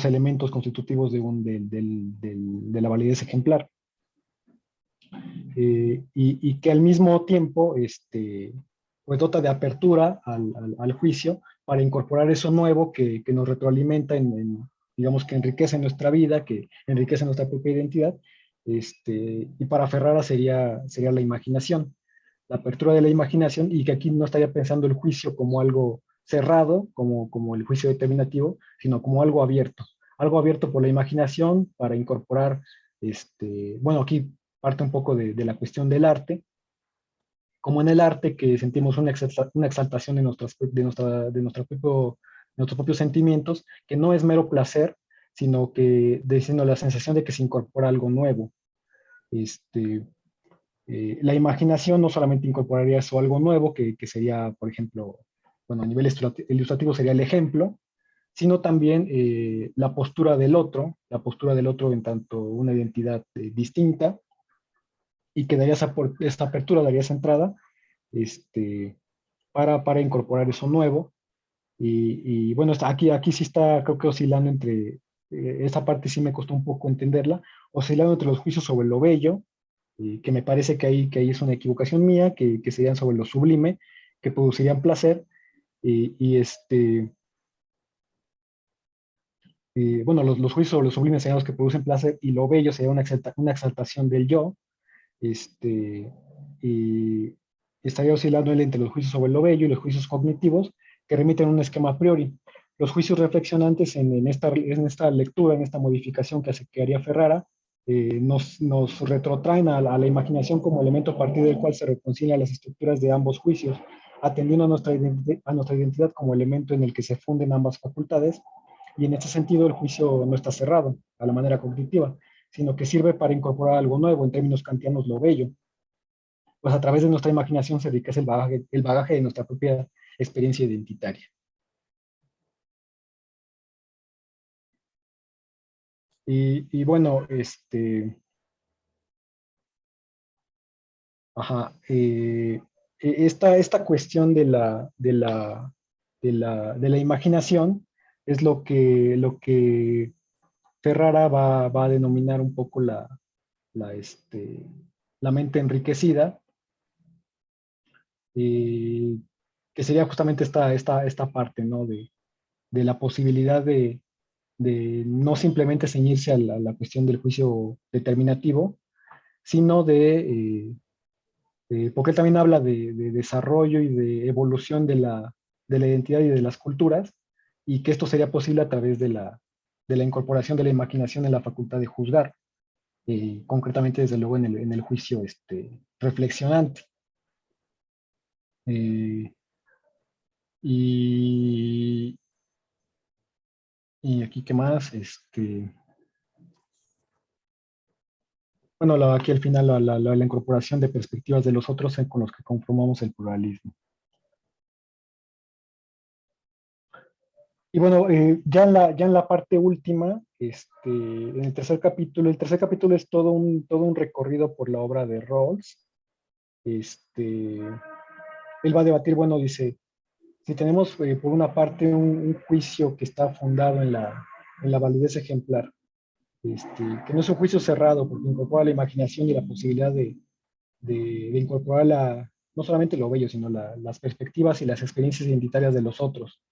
elementos constitutivos de la validez ejemplar? Y que al mismo tiempo pues dota de apertura al juicio para incorporar eso nuevo que nos retroalimenta, digamos, que enriquece nuestra vida, que enriquece nuestra propia identidad, y para Ferrara sería la imaginación, la apertura de la imaginación, y que aquí no estaría pensando el juicio como algo cerrado, como el juicio determinativo, sino como algo abierto por la imaginación para incorporar, bueno, aquí parte un poco de la cuestión del arte, como en el arte que sentimos una exaltación de nuestros propios sentimientos, que no es mero placer, sino que diciendo la sensación de que se incorpora algo nuevo. La imaginación no solamente incorporaría eso, algo nuevo, que sería, por ejemplo, bueno, a nivel ilustrativo sería el ejemplo, sino también la postura del otro en tanto una identidad distinta, y que daría esta apertura, daría esa entrada para incorporar eso nuevo. Y bueno, aquí sí está, creo que oscilando entre, esa parte sí me costó un poco entenderla, oscilando entre los juicios sobre lo bello, que me parece que ahí es una equivocación mía, que serían sobre lo sublime, que producirían placer, bueno, los juicios sobre lo sublime serían los que producen placer, y lo bello sería una exaltación del yo, y estaría oscilando él entre los juicios sobre lo bello y los juicios cognitivos, que remiten a un esquema a priori. Los juicios reflexionantes en esta lectura, en esta modificación que haría Ferrara, nos retrotraen a la imaginación como elemento a partir del cual se reconcilian las estructuras de ambos juicios, atendiendo a nuestra identidad como elemento en el que se funden ambas facultades, y en este sentido el juicio no está cerrado a la manera cognitiva, sino que sirve para incorporar algo nuevo, en términos kantianos lo bello. Pues a través de nuestra imaginación se enriquece el bagaje de nuestra propia experiencia identitaria. Y bueno, esta cuestión de la imaginación es lo que Ferrara va a denominar un poco la, la mente enriquecida, que sería justamente esta parte, ¿no? De la posibilidad de no simplemente ceñirse a la cuestión del juicio determinativo, sino porque él también habla de desarrollo y de evolución de la identidad y de las culturas, y que esto sería posible a través de la incorporación de la imaginación en la facultad de juzgar, concretamente desde luego en el juicio reflexionante. Eh, y, y aquí, ¿qué más? Bueno, aquí al final la incorporación de perspectivas de los otros con los que conformamos el pluralismo. Y bueno, ya en la parte última, en el tercer capítulo es todo un recorrido por la obra de Rawls. Él va a debatir, bueno, dice, si tenemos por una parte un juicio que está fundado en la validez ejemplar, que no es un juicio cerrado, porque incorpora la imaginación y la posibilidad de incorporar no solamente lo bello, sino las perspectivas y las experiencias identitarias de los otros.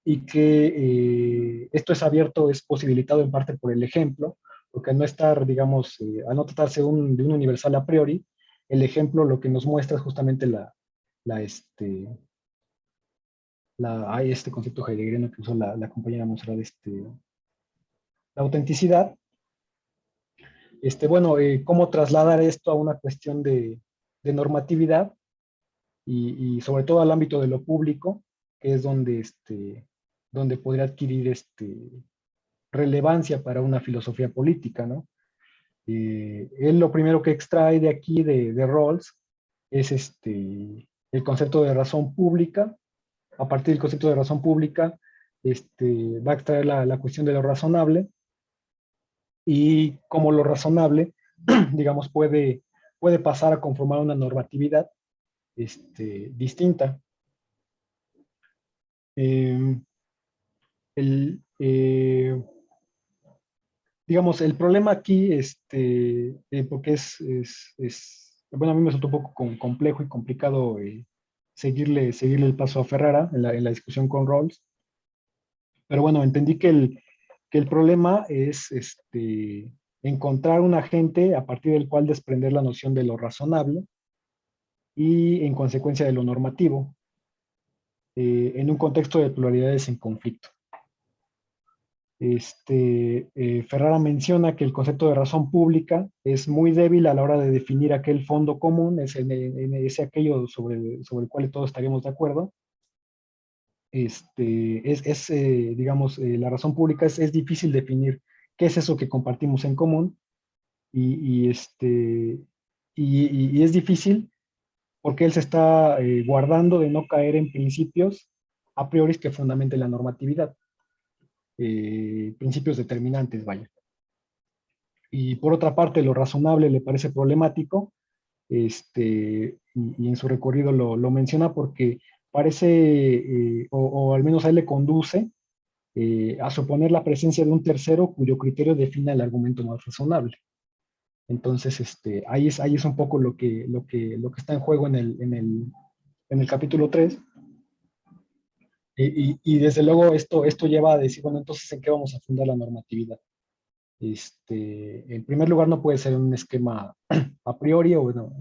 Y que esto es abierto, es posibilitado en parte por el ejemplo, porque al no estar, digamos, al no tratarse de un universal a priori, el ejemplo lo que nos muestra es justamente hay este concepto heideggeriano que usó la compañera Monserrat, la autenticidad. Bueno, cómo trasladar esto a una cuestión de normatividad, y sobre todo al ámbito de lo público, que es donde podría adquirir relevancia para una filosofía política, ¿no? Él lo primero que extrae de aquí, de Rawls, es el concepto de razón pública. A partir del concepto de razón pública, va a extraer la cuestión de lo razonable, y cómo lo razonable, digamos, puede pasar a conformar una normatividad distinta. Digamos, el problema aquí, porque bueno, a mí me resulta un poco complejo y complicado seguirle el paso a Ferrara en la discusión con Rawls, pero bueno, entendí que el problema es encontrar un agente a partir del cual desprender la noción de lo razonable y en consecuencia de lo normativo, en un contexto de pluralidades en conflicto. Ferrara menciona que el concepto de razón pública es muy débil a la hora de definir aquel fondo común, es aquello sobre el cual todos estaríamos de acuerdo. Digamos, la razón pública es difícil definir qué es eso que compartimos en común, y es difícil porque él se está guardando de no caer en principios a priori que fundamenten la normatividad. Principios determinantes, vaya. Y por otra parte, lo razonable le parece problemático, y en su recorrido lo menciona porque parece, o al menos a él le conduce, a suponer la presencia de un tercero cuyo criterio defina el argumento más razonable. Entonces, ahí es un poco lo que está en juego en el capítulo 3. Y desde luego esto lleva a decir, bueno, entonces, ¿en qué vamos a fundar la normatividad? En primer lugar, no puede ser un esquema a priori, o bueno,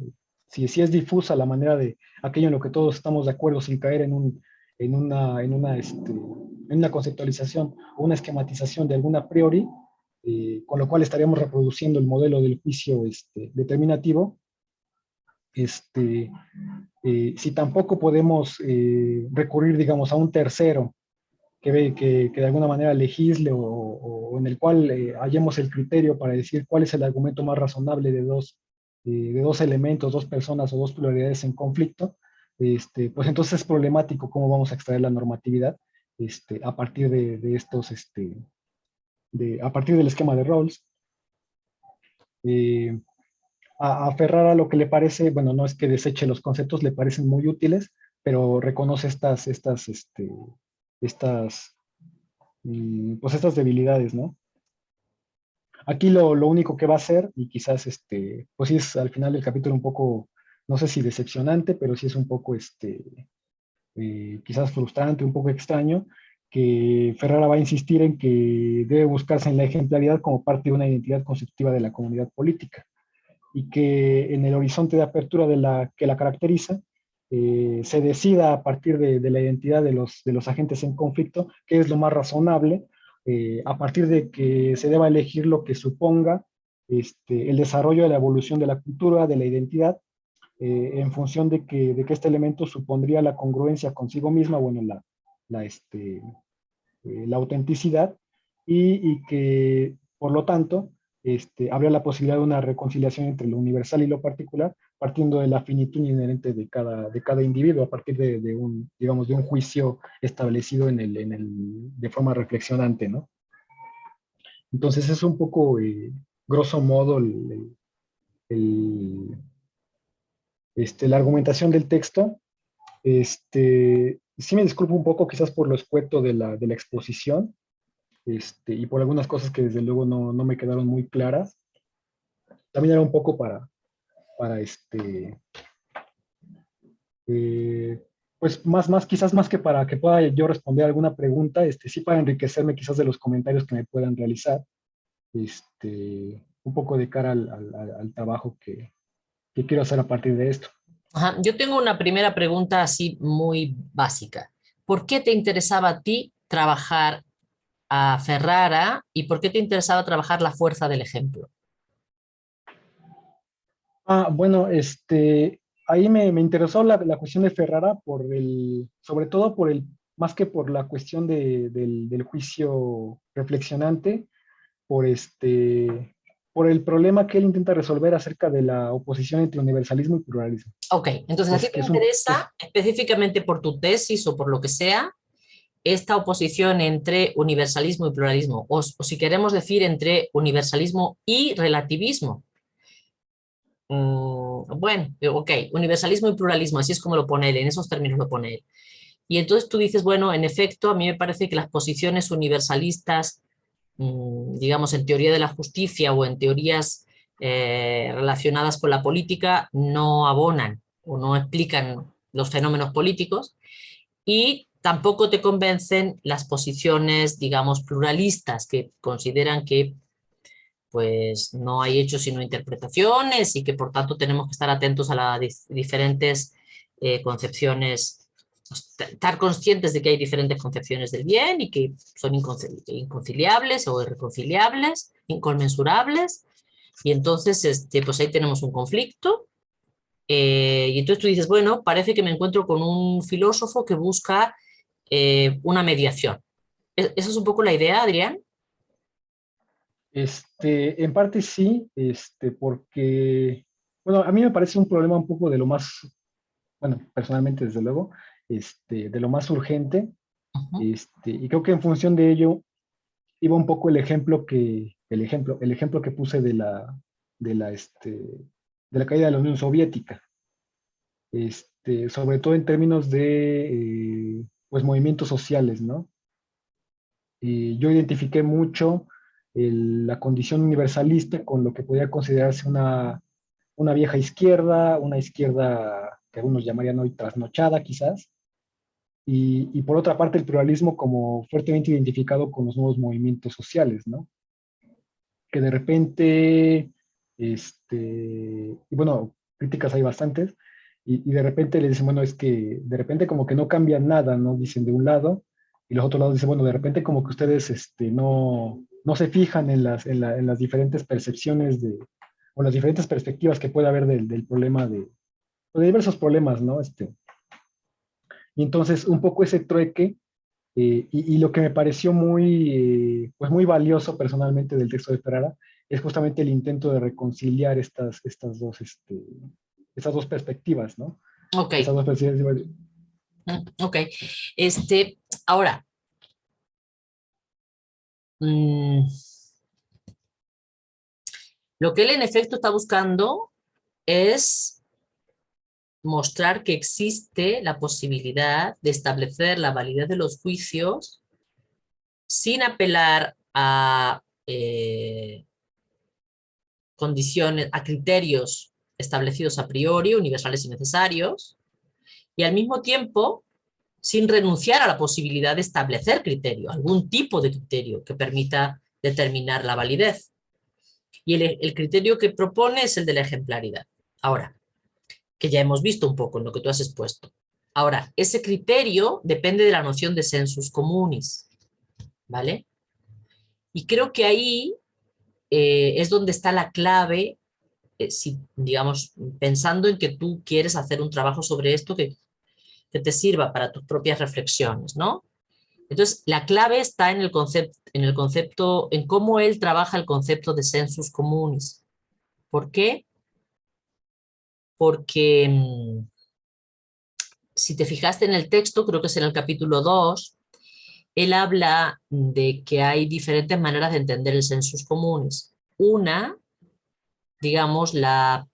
si es difusa la manera de aquello en lo que todos estamos de acuerdo sin caer en una conceptualización o una esquematización de alguna a priori, con lo cual estaríamos reproduciendo el modelo del juicio determinativo. Si tampoco podemos recurrir, digamos, a un tercero que de alguna manera legisle, o en el cual hallemos el criterio para decir cuál es el argumento más razonable de dos elementos, dos personas o dos pluralidades en conflicto, pues entonces es problemático cómo vamos a extraer la normatividad a partir de estos, a partir del esquema de Rawls. A Ferrara lo que le parece, bueno, no es que deseche los conceptos, le parecen muy útiles, pero reconoce estas pues estas debilidades, ¿no? Aquí lo único que va a hacer, y quizás pues sí es al final del capítulo un poco, no sé si decepcionante, pero sí es un poco quizás frustrante, un poco extraño, que Ferrara va a insistir en que debe buscarse en la ejemplaridad como parte de una identidad constitutiva de la comunidad política, y que en el horizonte de apertura que la caracteriza, se decida a partir de la identidad de los agentes en conflicto qué es lo más razonable, a partir de que se deba elegir lo que suponga el desarrollo de la evolución de la cultura, de la identidad, en función de que este elemento supondría la congruencia consigo misma, bueno, la autenticidad, y que, por lo tanto, habría la posibilidad de una reconciliación entre lo universal y lo particular, partiendo de la finitud inherente de cada individuo, a partir de un, digamos, de un juicio establecido de forma reflexionante, ¿no? Entonces es un poco, grosso modo, la argumentación del texto. Sí me disculpo un poco quizás por lo escueto de la exposición, y por algunas cosas que desde luego no me quedaron muy claras. También era un poco para pues quizás más que para que pueda yo responder alguna pregunta, sí para enriquecerme quizás de los comentarios que me puedan realizar, un poco de cara al trabajo que quiero hacer a partir de esto. Ajá. Yo tengo una primera pregunta así muy básica. ¿Por qué te interesaba a ti trabajar a Ferrara y por qué te interesaba trabajar la fuerza del ejemplo? Bueno, ahí me interesó la cuestión de Ferrara sobre todo más que por la cuestión del juicio reflexionante, por por el problema que él intenta resolver acerca de la oposición entre universalismo y pluralismo. Ok, entonces a ti Es te que interesa específicamente por tu tesis o por lo que sea, esta oposición entre universalismo y pluralismo, o si queremos decir entre universalismo y relativismo. Bueno, ok, universalismo y pluralismo, así es como lo pone él, en esos términos lo pone él. Y entonces tú dices, bueno, en efecto, a mí me parece que las posiciones universalistas, digamos, en teoría de la justicia o en teorías relacionadas con la política, no abonan o no explican los fenómenos políticos, y tampoco te convencen las posiciones, digamos, pluralistas, que consideran que pues no hay hechos sino interpretaciones y que por tanto tenemos que estar atentos a las diferentes concepciones, estar conscientes de que hay diferentes concepciones del bien y que son inconciliables o irreconciliables, inconmensurables, y entonces pues ahí tenemos un conflicto. Y entonces tú dices, bueno, parece que me encuentro con un filósofo que busca una mediación. ¿Esa es un poco la idea, Adrián? En parte sí, porque, bueno, a mí me parece un problema un poco de lo más, bueno, personalmente desde luego, de lo más urgente, Uh-huh. y creo que en función de ello iba un poco el ejemplo que puse de la caída de la Unión Soviética, sobre todo en términos de, pues, movimientos sociales, ¿no? Yo identifiqué mucho la condición universalista con lo que podía considerarse una vieja izquierda, una izquierda que algunos llamarían hoy trasnochada quizás, y por otra parte el pluralismo como fuertemente identificado con los nuevos movimientos sociales, ¿no? Que de repente, y bueno, críticas hay bastantes, y de repente le dicen, bueno, es que de repente como que no cambia nada, ¿no? Dicen de un lado, y los otros lados dicen, bueno, de repente como que ustedes no se fijan en las diferentes percepciones o las diferentes perspectivas que puede haber del problema de diversos problemas, ¿no? Y entonces un poco ese trueque, y lo que me pareció pues muy valioso personalmente del texto de Ferrara es justamente el intento de reconciliar estas dos perspectivas, ¿no? Ok, Estas dos perspectivas. ok. Ahora, mm, lo que él en efecto está buscando es mostrar que existe la posibilidad de establecer la validez de los juicios sin apelar a condiciones, a criterios establecidos a priori, universales y necesarios, y al mismo tiempo sin renunciar a la posibilidad de establecer criterio, algún tipo de criterio que permita determinar la validez. Y el criterio que propone es el de la ejemplaridad. Ahora, que ya hemos visto un poco en lo que tú has expuesto. Ahora, ese criterio depende de la noción de sensus communis, ¿vale? Y creo que ahí es donde está la clave, si, digamos, pensando en que tú quieres hacer un trabajo sobre esto que te sirva para tus propias reflexiones, ¿no? Entonces, la clave está en el concepto, en cómo él trabaja el concepto de sensus communis. ¿Por qué? Porque si te fijaste en el texto, creo que es en el capítulo 2, él habla de que hay diferentes maneras de entender el sensus communis. Una, digamos, la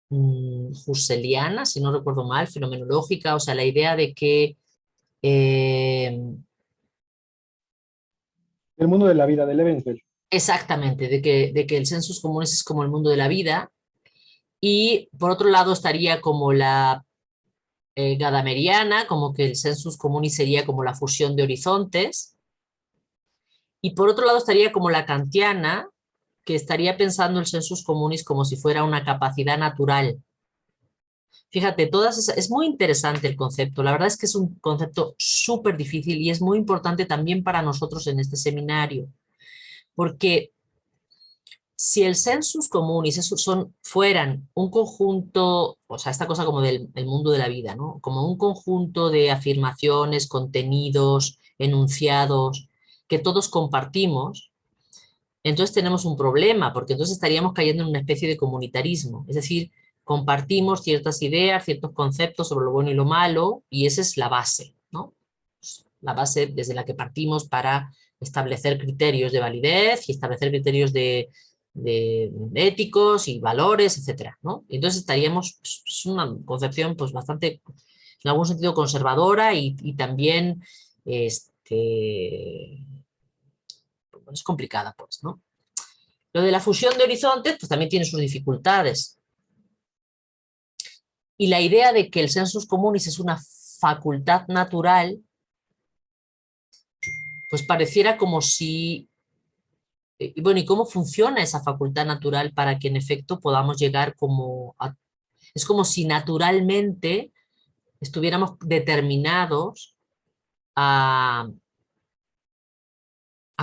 husserliana, si no recuerdo mal, fenomenológica, o sea, la idea de que El mundo de la vida de Lebensfeld. exactamente, de que el sensus communis es como el mundo de la vida, y por otro lado estaría como la gadameriana, como que el sensus communis sería como la fusión de horizontes, y por otro lado estaría como la kantiana, que estaría pensando el sensus communis como si fuera una capacidad natural. Fíjate, es muy interesante el concepto, la verdad es que es un concepto súper difícil y es muy importante también para nosotros en este seminario, porque si el sensus communis fueran un conjunto, o sea, esta cosa como del el mundo de la vida, ¿no? Como un conjunto de afirmaciones, contenidos, enunciados, que todos compartimos, entonces tenemos un problema, porque entonces estaríamos cayendo en una especie de comunitarismo, es decir, compartimos ciertas ideas, ciertos conceptos sobre lo bueno y lo malo, y esa es la base, ¿no? La base desde la que partimos para establecer criterios de validez y establecer criterios de éticos y valores, etcétera, ¿no? Entonces estaríamos, es una concepción pues bastante, en algún sentido, conservadora y también es complicada, pues, ¿no? Lo de la fusión de horizontes, pues también tiene sus dificultades. Y la idea de que el sensus communis es una facultad natural, pues pareciera como si... Bueno, ¿y cómo funciona esa facultad natural para que en efecto podamos llegar como a... Es como si naturalmente estuviéramos determinados a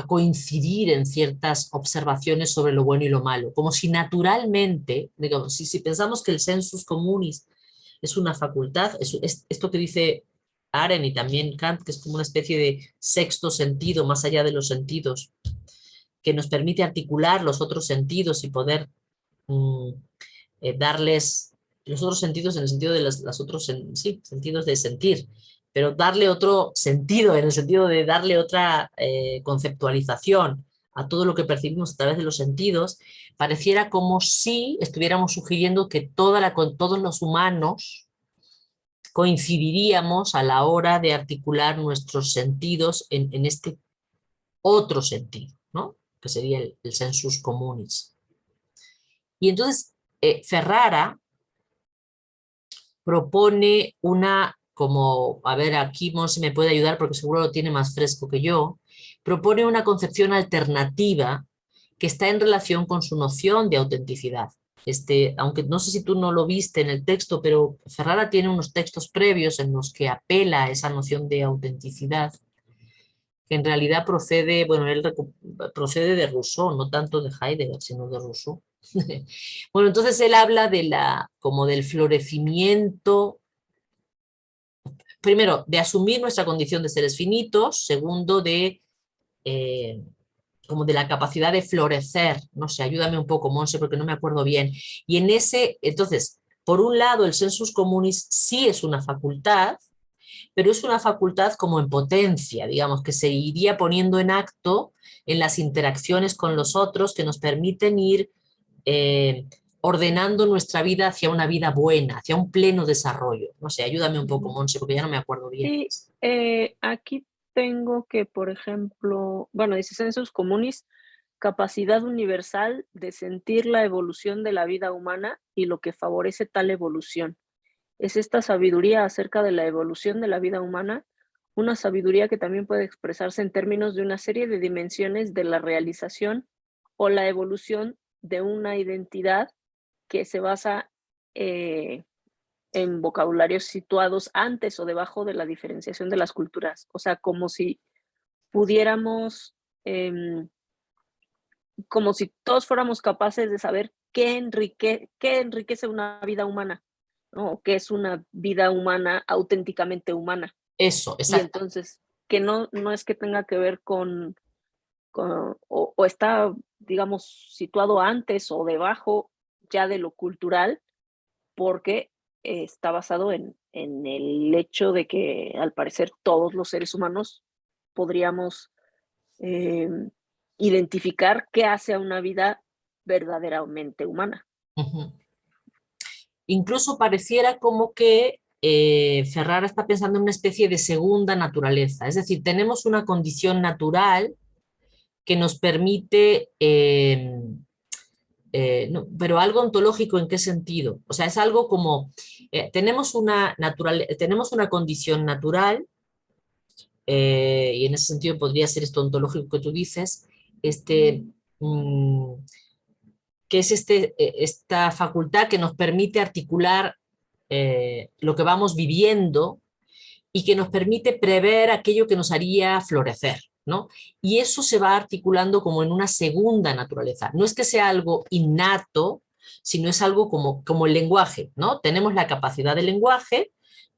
coincidir en ciertas observaciones sobre lo bueno y lo malo, como si naturalmente, digamos, si pensamos que el sensus communis es una facultad, es esto que dice Arendt y también Kant, que es como una especie de sexto sentido más allá de los sentidos, que nos permite articular los otros sentidos y poder darles los otros sentidos en el sentido de los otros sentidos de sentir, pero darle otro sentido, en el sentido de darle otra conceptualización a todo lo que percibimos a través de los sentidos, pareciera como si estuviéramos sugiriendo que todos los humanos coincidiríamos a la hora de articular nuestros sentidos en este otro sentido, ¿no? Que sería el sensus communis. Y entonces Ferrara propone una, como, a ver, aquí Monse me puede ayudar porque seguro lo tiene más fresco que yo, propone una concepción alternativa que está en relación con su noción de autenticidad. Aunque no sé si tú no lo viste en el texto, pero Ferrara tiene unos textos previos en los que apela a esa noción de autenticidad, que en realidad procede, bueno, él procede de Rousseau, no tanto de Heidegger, sino de Rousseau. Bueno, entonces él habla como del florecimiento, primero, de asumir nuestra condición de seres finitos, segundo, como de la capacidad de florecer, no sé, ayúdame un poco, Monse, porque no me acuerdo bien. Y entonces, por un lado, el sensus communis sí es una facultad, pero es una facultad como en potencia, digamos, que se iría poniendo en acto en las interacciones con los otros que nos permiten ir ordenando nuestra vida hacia una vida buena, hacia un pleno desarrollo. No sé, ayúdame un poco, Monse, porque ya no me acuerdo bien. Sí, aquí tengo que, por ejemplo, bueno, dice sensus communis, capacidad universal de sentir la evolución de la vida humana y lo que favorece tal evolución. Es esta sabiduría acerca de la evolución de la vida humana, una sabiduría que también puede expresarse en términos de una serie de dimensiones de la realización o la evolución de una identidad que se basa en vocabularios situados antes o debajo de la diferenciación de las culturas. O sea, como si pudiéramos, como si todos fuéramos capaces de saber qué enriquece una vida humana, ¿no? ¿Qué es una vida humana auténticamente humana? Eso, exacto. Y entonces, que no es que tenga que ver o está, digamos, situado antes o debajo ya de lo cultural, porque está basado en el hecho de que, al parecer, todos los seres humanos podríamos identificar qué hace a una vida verdaderamente humana. Uh-huh. Incluso pareciera como que Ferrara está pensando en una especie de segunda naturaleza, es decir, tenemos una condición natural que nos permite, no, pero algo ontológico, ¿en qué sentido? O sea, es algo como, tenemos una condición natural, y en ese sentido podría ser esto ontológico que tú dices, que es esta facultad que nos permite articular lo que vamos viviendo y que nos permite prever aquello que nos haría florecer, ¿no? Y eso se va articulando como en una segunda naturaleza. No es que sea algo innato, sino es algo como el lenguaje, ¿no? Tenemos la capacidad del lenguaje,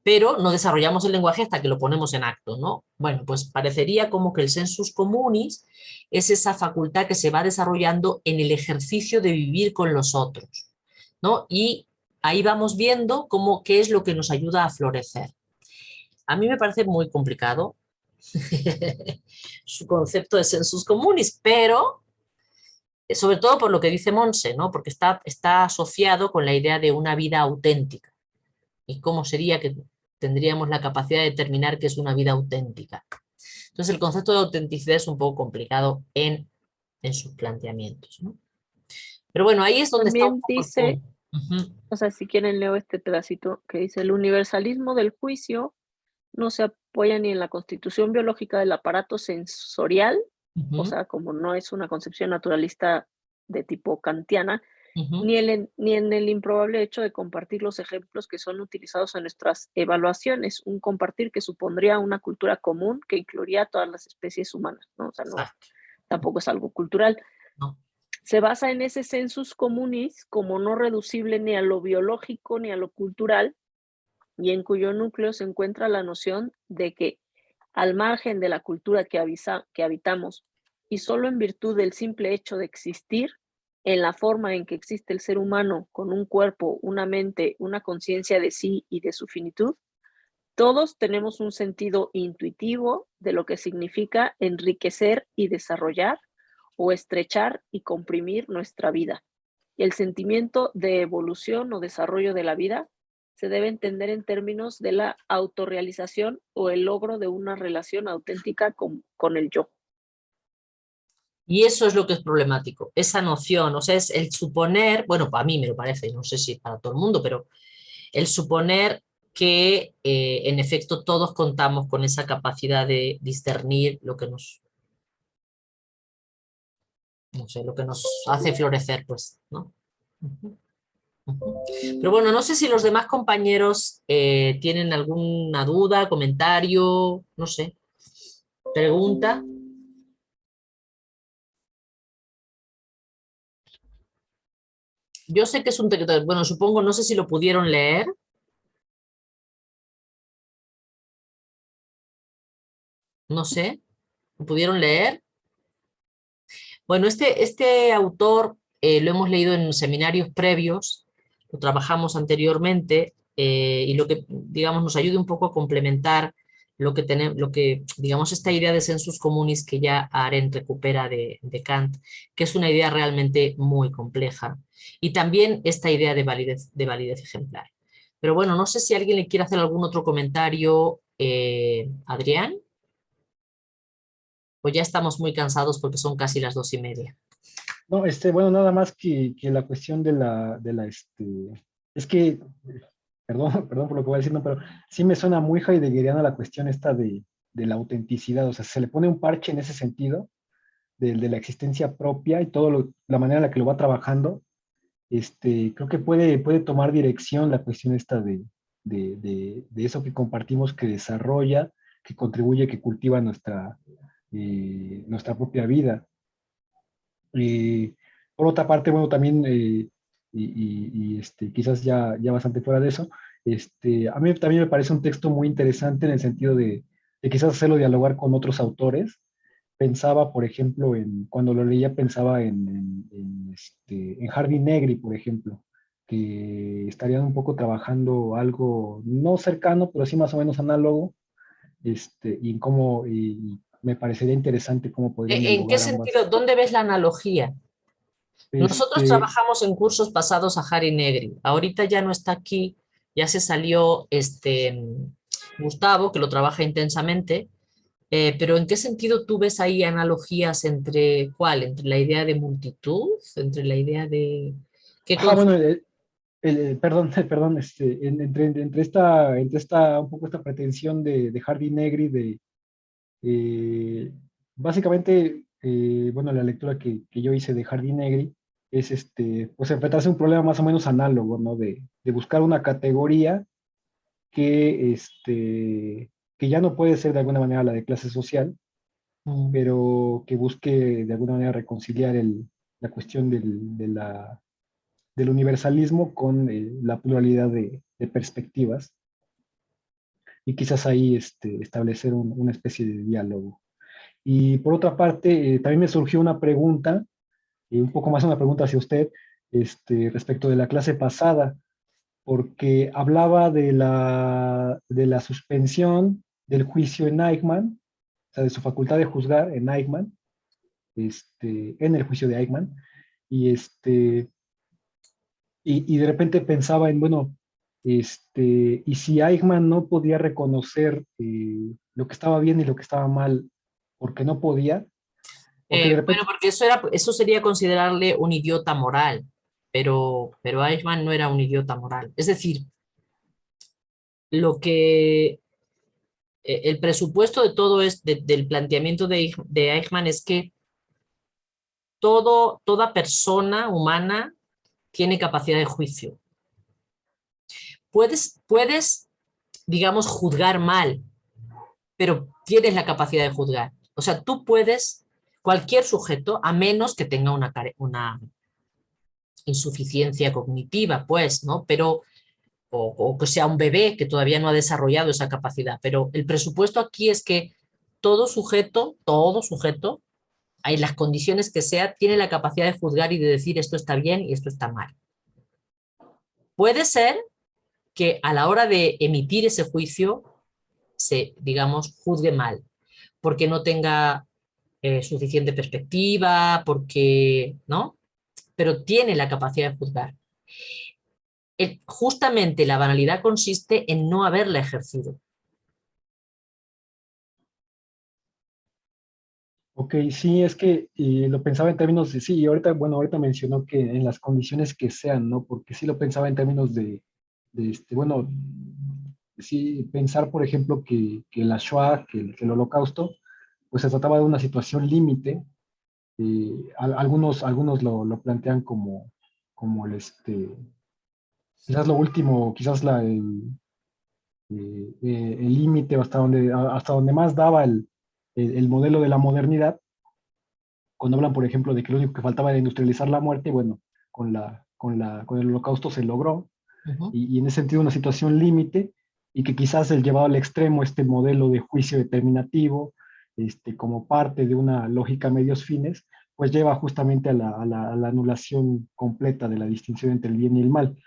pero no desarrollamos el lenguaje hasta que lo ponemos en acto, ¿no? Bueno, pues parecería como que el sensus communis es esa facultad que se va desarrollando en el ejercicio de vivir con los otros, ¿no? Y ahí vamos viendo qué es lo que nos ayuda a florecer. A mí me parece muy complicado su concepto de sensus communis, pero sobre todo por lo que dice Monse, ¿no? Porque está asociado con la idea de una vida auténtica. ¿Y cómo sería que tendríamos la capacidad de determinar qué es una vida auténtica? Entonces el concepto de autenticidad es un poco complicado en sus planteamientos, ¿no? Pero bueno, ahí es donde está un También poco el dice, punto. Uh-huh. o sea, si quieren leo este pedacito que dice, el universalismo del juicio no se apoya ni en la constitución biológica del aparato sensorial, o sea, como no es una concepción naturalista de tipo kantiana, ni en el improbable hecho de compartir los ejemplos que son utilizados en nuestras evaluaciones, un compartir que supondría una cultura común que incluiría a todas las especies humanas, ¿no? O sea, no, tampoco es algo cultural. No. Se basa en ese sensus communis como no reducible ni a lo biológico ni a lo cultural, y en cuyo núcleo se encuentra la noción de que, al margen de la cultura que habitamos, y solo en virtud del simple hecho de existir, en la forma en que existe el ser humano, con un cuerpo, una mente, una conciencia de sí y de su finitud, todos tenemos un sentido intuitivo de lo que significa enriquecer y desarrollar, o estrechar y comprimir nuestra vida. Y el sentimiento de evolución o desarrollo de la vida se debe entender en términos de la autorrealización o el logro de una relación auténtica con el yo. Y eso es lo que es problemático, esa noción, o sea, es el suponer, bueno, para mí me lo parece, no sé si para todo el mundo, pero el suponer que en efecto todos contamos con esa capacidad de discernir lo que nos, no sé, lo que nos hace florecer, pues, ¿no? Uh-huh. Uh-huh. Pero bueno, no sé si los demás compañeros tienen alguna duda, comentario, no sé, pregunta. Yo sé que es un texto, bueno, supongo, no sé si lo pudieron leer. No sé, ¿lo pudieron leer? Bueno, este autor lo hemos leído en seminarios previos, lo trabajamos anteriormente y lo que, digamos, nos ayuda un poco a complementar lo que tenemos, digamos, esta idea de sensus communis que ya Arendt recupera de Kant, que es una idea realmente muy compleja. Y también esta idea de validez ejemplar. Pero bueno, no sé si alguien le quiere hacer algún otro comentario. Adrián. Pues ya estamos muy cansados porque son casi las 2:30. No, bueno, nada más que la cuestión es que, perdón, perdón por lo que voy a decir, no, pero sí me suena muy heideggeriana la cuestión esta de la autenticidad, o sea, se le pone un parche en ese sentido, de la existencia propia y la manera en la que lo va trabajando, creo que puede tomar dirección la cuestión esta de eso que compartimos, que desarrolla, que contribuye, que cultiva nuestra propia vida. Por otra parte, bueno, también, quizás ya bastante fuera de eso, a mí también me parece un texto muy interesante en el sentido de quizás hacerlo dialogar con otros autores. Pensaba, por ejemplo, cuando lo leía, pensaba en Hardy Negri, por ejemplo, que estarían un poco trabajando algo no cercano, pero sí más o menos análogo, y en cómo, y me parecería interesante cómo podrían ¿En qué dialogar ambas. sentido? ¿Dónde ves la analogía? Nosotros Este, trabajamos en cursos pasados a Harry Negri. Ahorita ya no está aquí, ya se salió Gustavo, que lo trabaja intensamente. Pero ¿en qué sentido tú ves ahí analogías entre cuál? ¿Entre la idea de multitud? ¿Entre la idea de qué bueno, concepto? perdón, perdón, entre un poco esta pretensión de Hardy Negri básicamente, bueno, la lectura que yo hice de Hardy Negri es pues enfrentarse a un problema más o menos análogo, ¿no? De buscar una categoría que ya no puede ser de alguna manera la de clase social, Mm. pero que busque de alguna manera reconciliar la cuestión del universalismo con la pluralidad de perspectivas. y quizás ahí establecer una especie de diálogo. Y por otra parte, también me surgió una pregunta, un poco más una pregunta hacia usted, respecto de la clase pasada, porque hablaba de la suspensión del juicio en Eichmann, o sea, de su facultad de juzgar en Eichmann, en el juicio de Eichmann, y, y de repente pensaba en, bueno, y si Eichmann no podía reconocer lo que estaba bien y lo que estaba mal, porque no podía, porque de Bueno, repente, porque eso sería considerarle un idiota moral, pero Eichmann no era un idiota moral. Es decir, lo que el presupuesto de todo del planteamiento de Eichmann es que toda persona humana tiene capacidad de juicio. Puedes, digamos, juzgar mal, pero tienes la capacidad de juzgar. O sea, tú puedes, cualquier sujeto, a menos que tenga una insuficiencia cognitiva, pues, ¿no? Pero, o que sea un bebé que todavía no ha desarrollado esa capacidad. Pero el presupuesto aquí es que todo sujeto, en las condiciones que sea, tiene la capacidad de juzgar y de decir esto está bien y esto está mal. Puede ser que a la hora de emitir ese juicio se, digamos, juzgue mal, porque no tenga suficiente perspectiva, porque, ¿no? Pero tiene la capacidad de juzgar. Justamente la banalidad consiste en no haberla ejercido. ok, sí, es que lo pensaba en términos de, sí, y ahorita, bueno, ahorita mencionó que en las condiciones que sean, ¿no? Porque sí lo pensaba en términos bueno, sí, pensar, por ejemplo, que la Shoah, que el Holocausto, pues se trataba de una situación límite. Algunos lo plantean como quizás lo último, quizás el límite hasta donde más daba el modelo de la modernidad, cuando hablan, por ejemplo, de que lo único que faltaba era industrializar la muerte, bueno, con el Holocausto se logró, y en ese sentido una situación límite, y que quizás el llevado al extremo, este modelo de juicio determinativo, como parte de una lógica medios fines, pues lleva justamente a la anulación completa de la distinción entre el bien y el mal.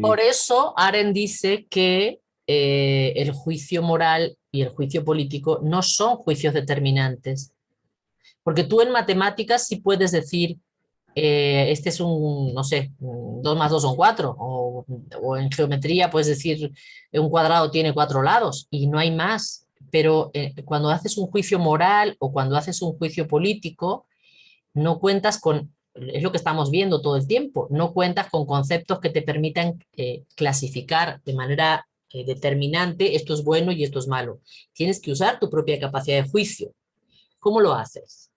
Por eso Arendt dice que el juicio moral y el juicio político no son juicios determinantes. Porque tú en matemáticas sí puedes decir, este es un, no sé, 2 más 2 son 4, o en geometría puedes decir, un cuadrado tiene 4 lados y no hay más. Pero cuando haces un juicio moral o cuando haces un juicio político, no cuentas con, es lo que estamos viendo todo el tiempo, no cuentas con conceptos que te permitan clasificar de manera determinante esto es bueno y esto es malo. Tienes que usar tu propia capacidad de juicio. ¿Cómo lo haces?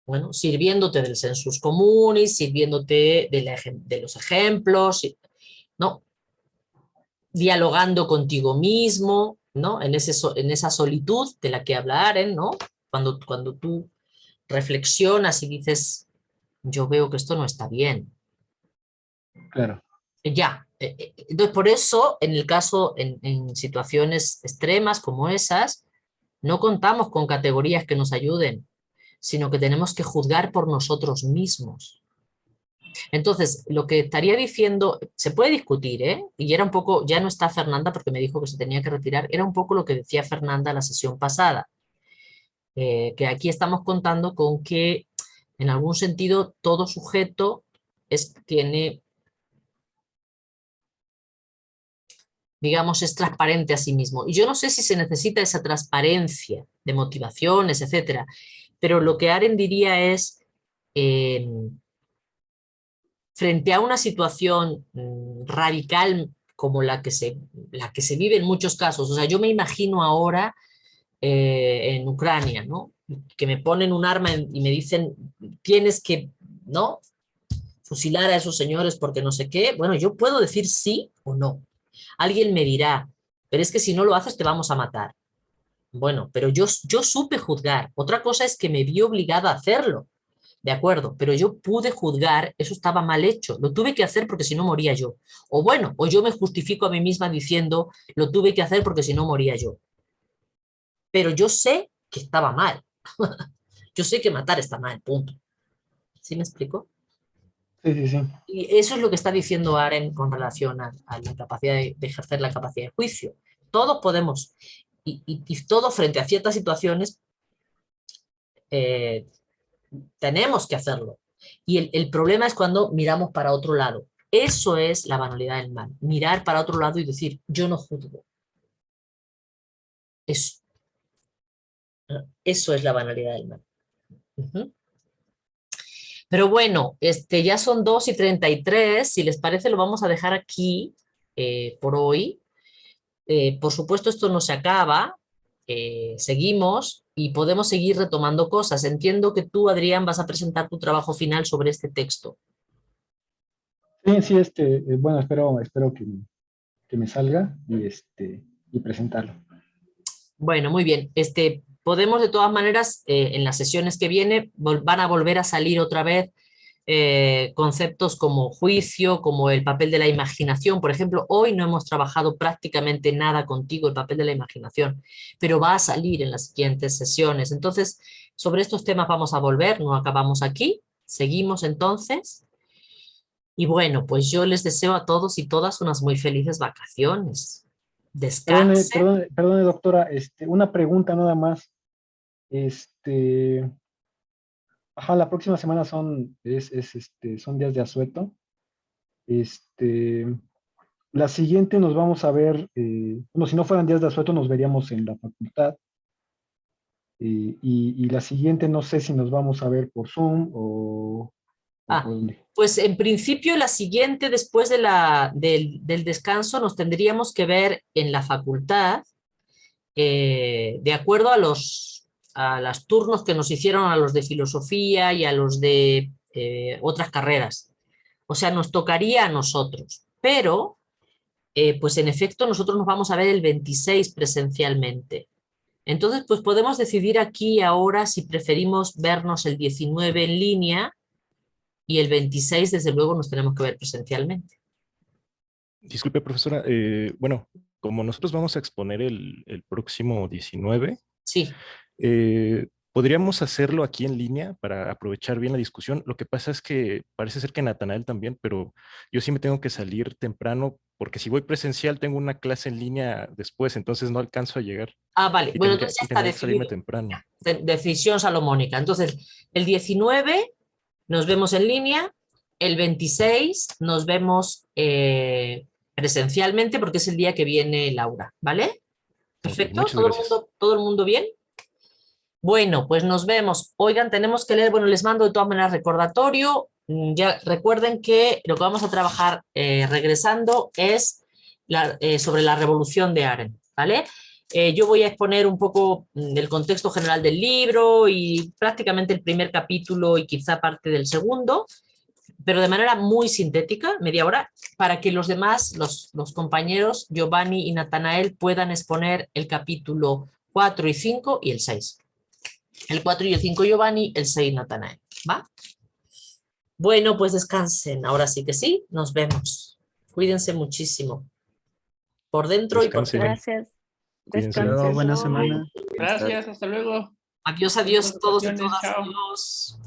Bueno, sirviéndote del sensus communis, sirviéndote de los ejemplos, ¿no? Dialogando contigo mismo, ¿no? En esa solitud de la que habla Arendt, ¿no? Cuando tú reflexionas y dices, yo veo que esto no está bien. Claro. Ya. Entonces, por eso, en el caso, en situaciones extremas como esas, no contamos con categorías que nos ayuden, sino que tenemos que juzgar por nosotros mismos. Entonces, lo que estaría diciendo, se puede discutir, ¿eh? Y era un poco, ya no está Fernanda porque me dijo que se tenía que retirar, era un poco lo que decía Fernanda la sesión pasada, que aquí estamos contando con que, en algún sentido, todo sujeto tiene, digamos, es transparente a sí mismo. Y yo no sé si se necesita esa transparencia de motivaciones, etcétera, pero lo que Arendt diría es, frente a una situación radical como la que se vive en muchos casos, o sea, yo me imagino ahora en Ucrania, ¿no? Que me ponen un arma y me dicen, tienes que, ¿no? Fusilar a esos señores porque no sé qué. Bueno, yo puedo decir sí o no. Alguien me dirá, pero es que si no lo haces te vamos a matar. Bueno, pero yo supe juzgar. Otra cosa es que me vi obligada a hacerlo. de acuerdo, pero yo pude juzgar, eso estaba mal hecho, lo tuve que hacer porque si no moría yo. O bueno, o yo me justifico a mí misma diciendo, lo tuve que hacer porque si no moría yo. Pero yo sé que estaba mal. Yo sé que matar está mal, punto. ¿Sí me explico? Sí, sí, sí. Y eso es lo que está diciendo Arendt con relación a la capacidad de ejercer la capacidad de juicio. Todos podemos, y todos frente a ciertas situaciones, tenemos que hacerlo. Y el problema es cuando miramos para otro lado. Eso es la banalidad del mal. Mirar para otro lado y decir, yo no juzgo. Eso. Eso es la banalidad del mal. Uh-huh. Pero bueno, ya son 2:33, si les parece lo vamos a dejar aquí por hoy. Por supuesto esto no se acaba, seguimos y podemos seguir retomando cosas. Entiendo que tú, Adrián, vas a presentar tu trabajo final sobre este texto. Sí, sí, bueno, espero que me salga y presentarlo. Bueno, muy bien. Podemos de todas maneras, en las sesiones que vienen, van a volver a salir otra vez conceptos como juicio, como el papel de la imaginación. Por ejemplo, hoy no hemos trabajado prácticamente nada contigo el papel de la imaginación, pero va a salir en las siguientes sesiones. Entonces, sobre estos temas vamos a volver, no acabamos aquí, seguimos entonces. Y bueno, pues yo les deseo a todos y todas unas muy felices vacaciones. Descansen. Perdone, doctora, una pregunta nada más. Ajá, la próxima semana son días de asueto. La siguiente nos vamos a ver, bueno, si no fueran días de asueto, nos veríamos en la facultad. Y la siguiente no sé si nos vamos a ver por Zoom o por dónde. Pues en principio la siguiente, después del descanso, nos tendríamos que ver en la facultad, de acuerdo a los turnos que nos hicieron a los de filosofía y a los de otras carreras. O sea, nos tocaría a nosotros, pero pues en efecto nosotros nos vamos a ver el 26 presencialmente. Entonces, pues podemos decidir aquí ahora si preferimos vernos el 19 en línea y el 26 desde luego nos tenemos que ver presencialmente. Disculpe, profesora, bueno, como nosotros vamos a exponer el próximo 19, sí. ¿Podríamos hacerlo aquí en línea para aprovechar bien la discusión? Lo que pasa es que parece ser que Natanael también, pero yo sí me tengo que salir temprano porque si voy presencial tengo una clase en línea después, entonces no alcanzo a llegar. Vale. Bueno, entonces ya está decidido. Salirme temprano. Decisión salomónica. Entonces, el 19 nos vemos en línea, el 26 nos vemos presencialmente porque es el día que viene Laura, ¿vale? Perfecto. Okay, ¿Todo el mundo bien? Bueno, pues nos vemos. Oigan, tenemos que leer, bueno, les mando de todas maneras recordatorio. Ya recuerden que lo que vamos a trabajar regresando es sobre la revolución de Arendt, ¿vale? Yo voy a exponer un poco del contexto general del libro y prácticamente el primer capítulo y quizá parte del segundo, pero de manera muy sintética, media hora, para que los demás, los compañeros Giovanni y Natanael puedan exponer el capítulo 4 y 5 y el 6. El 4 y el 5 Giovanni, el 6 Natanael, ¿va? Bueno, pues descansen, ahora sí que sí, nos vemos. Cuídense muchísimo. Por dentro Descanse. y por fuera. Gracias. Hasta luego, buena semana. Gracias, hasta luego. Adiós, adiós, todos y todas. Chao. Adiós.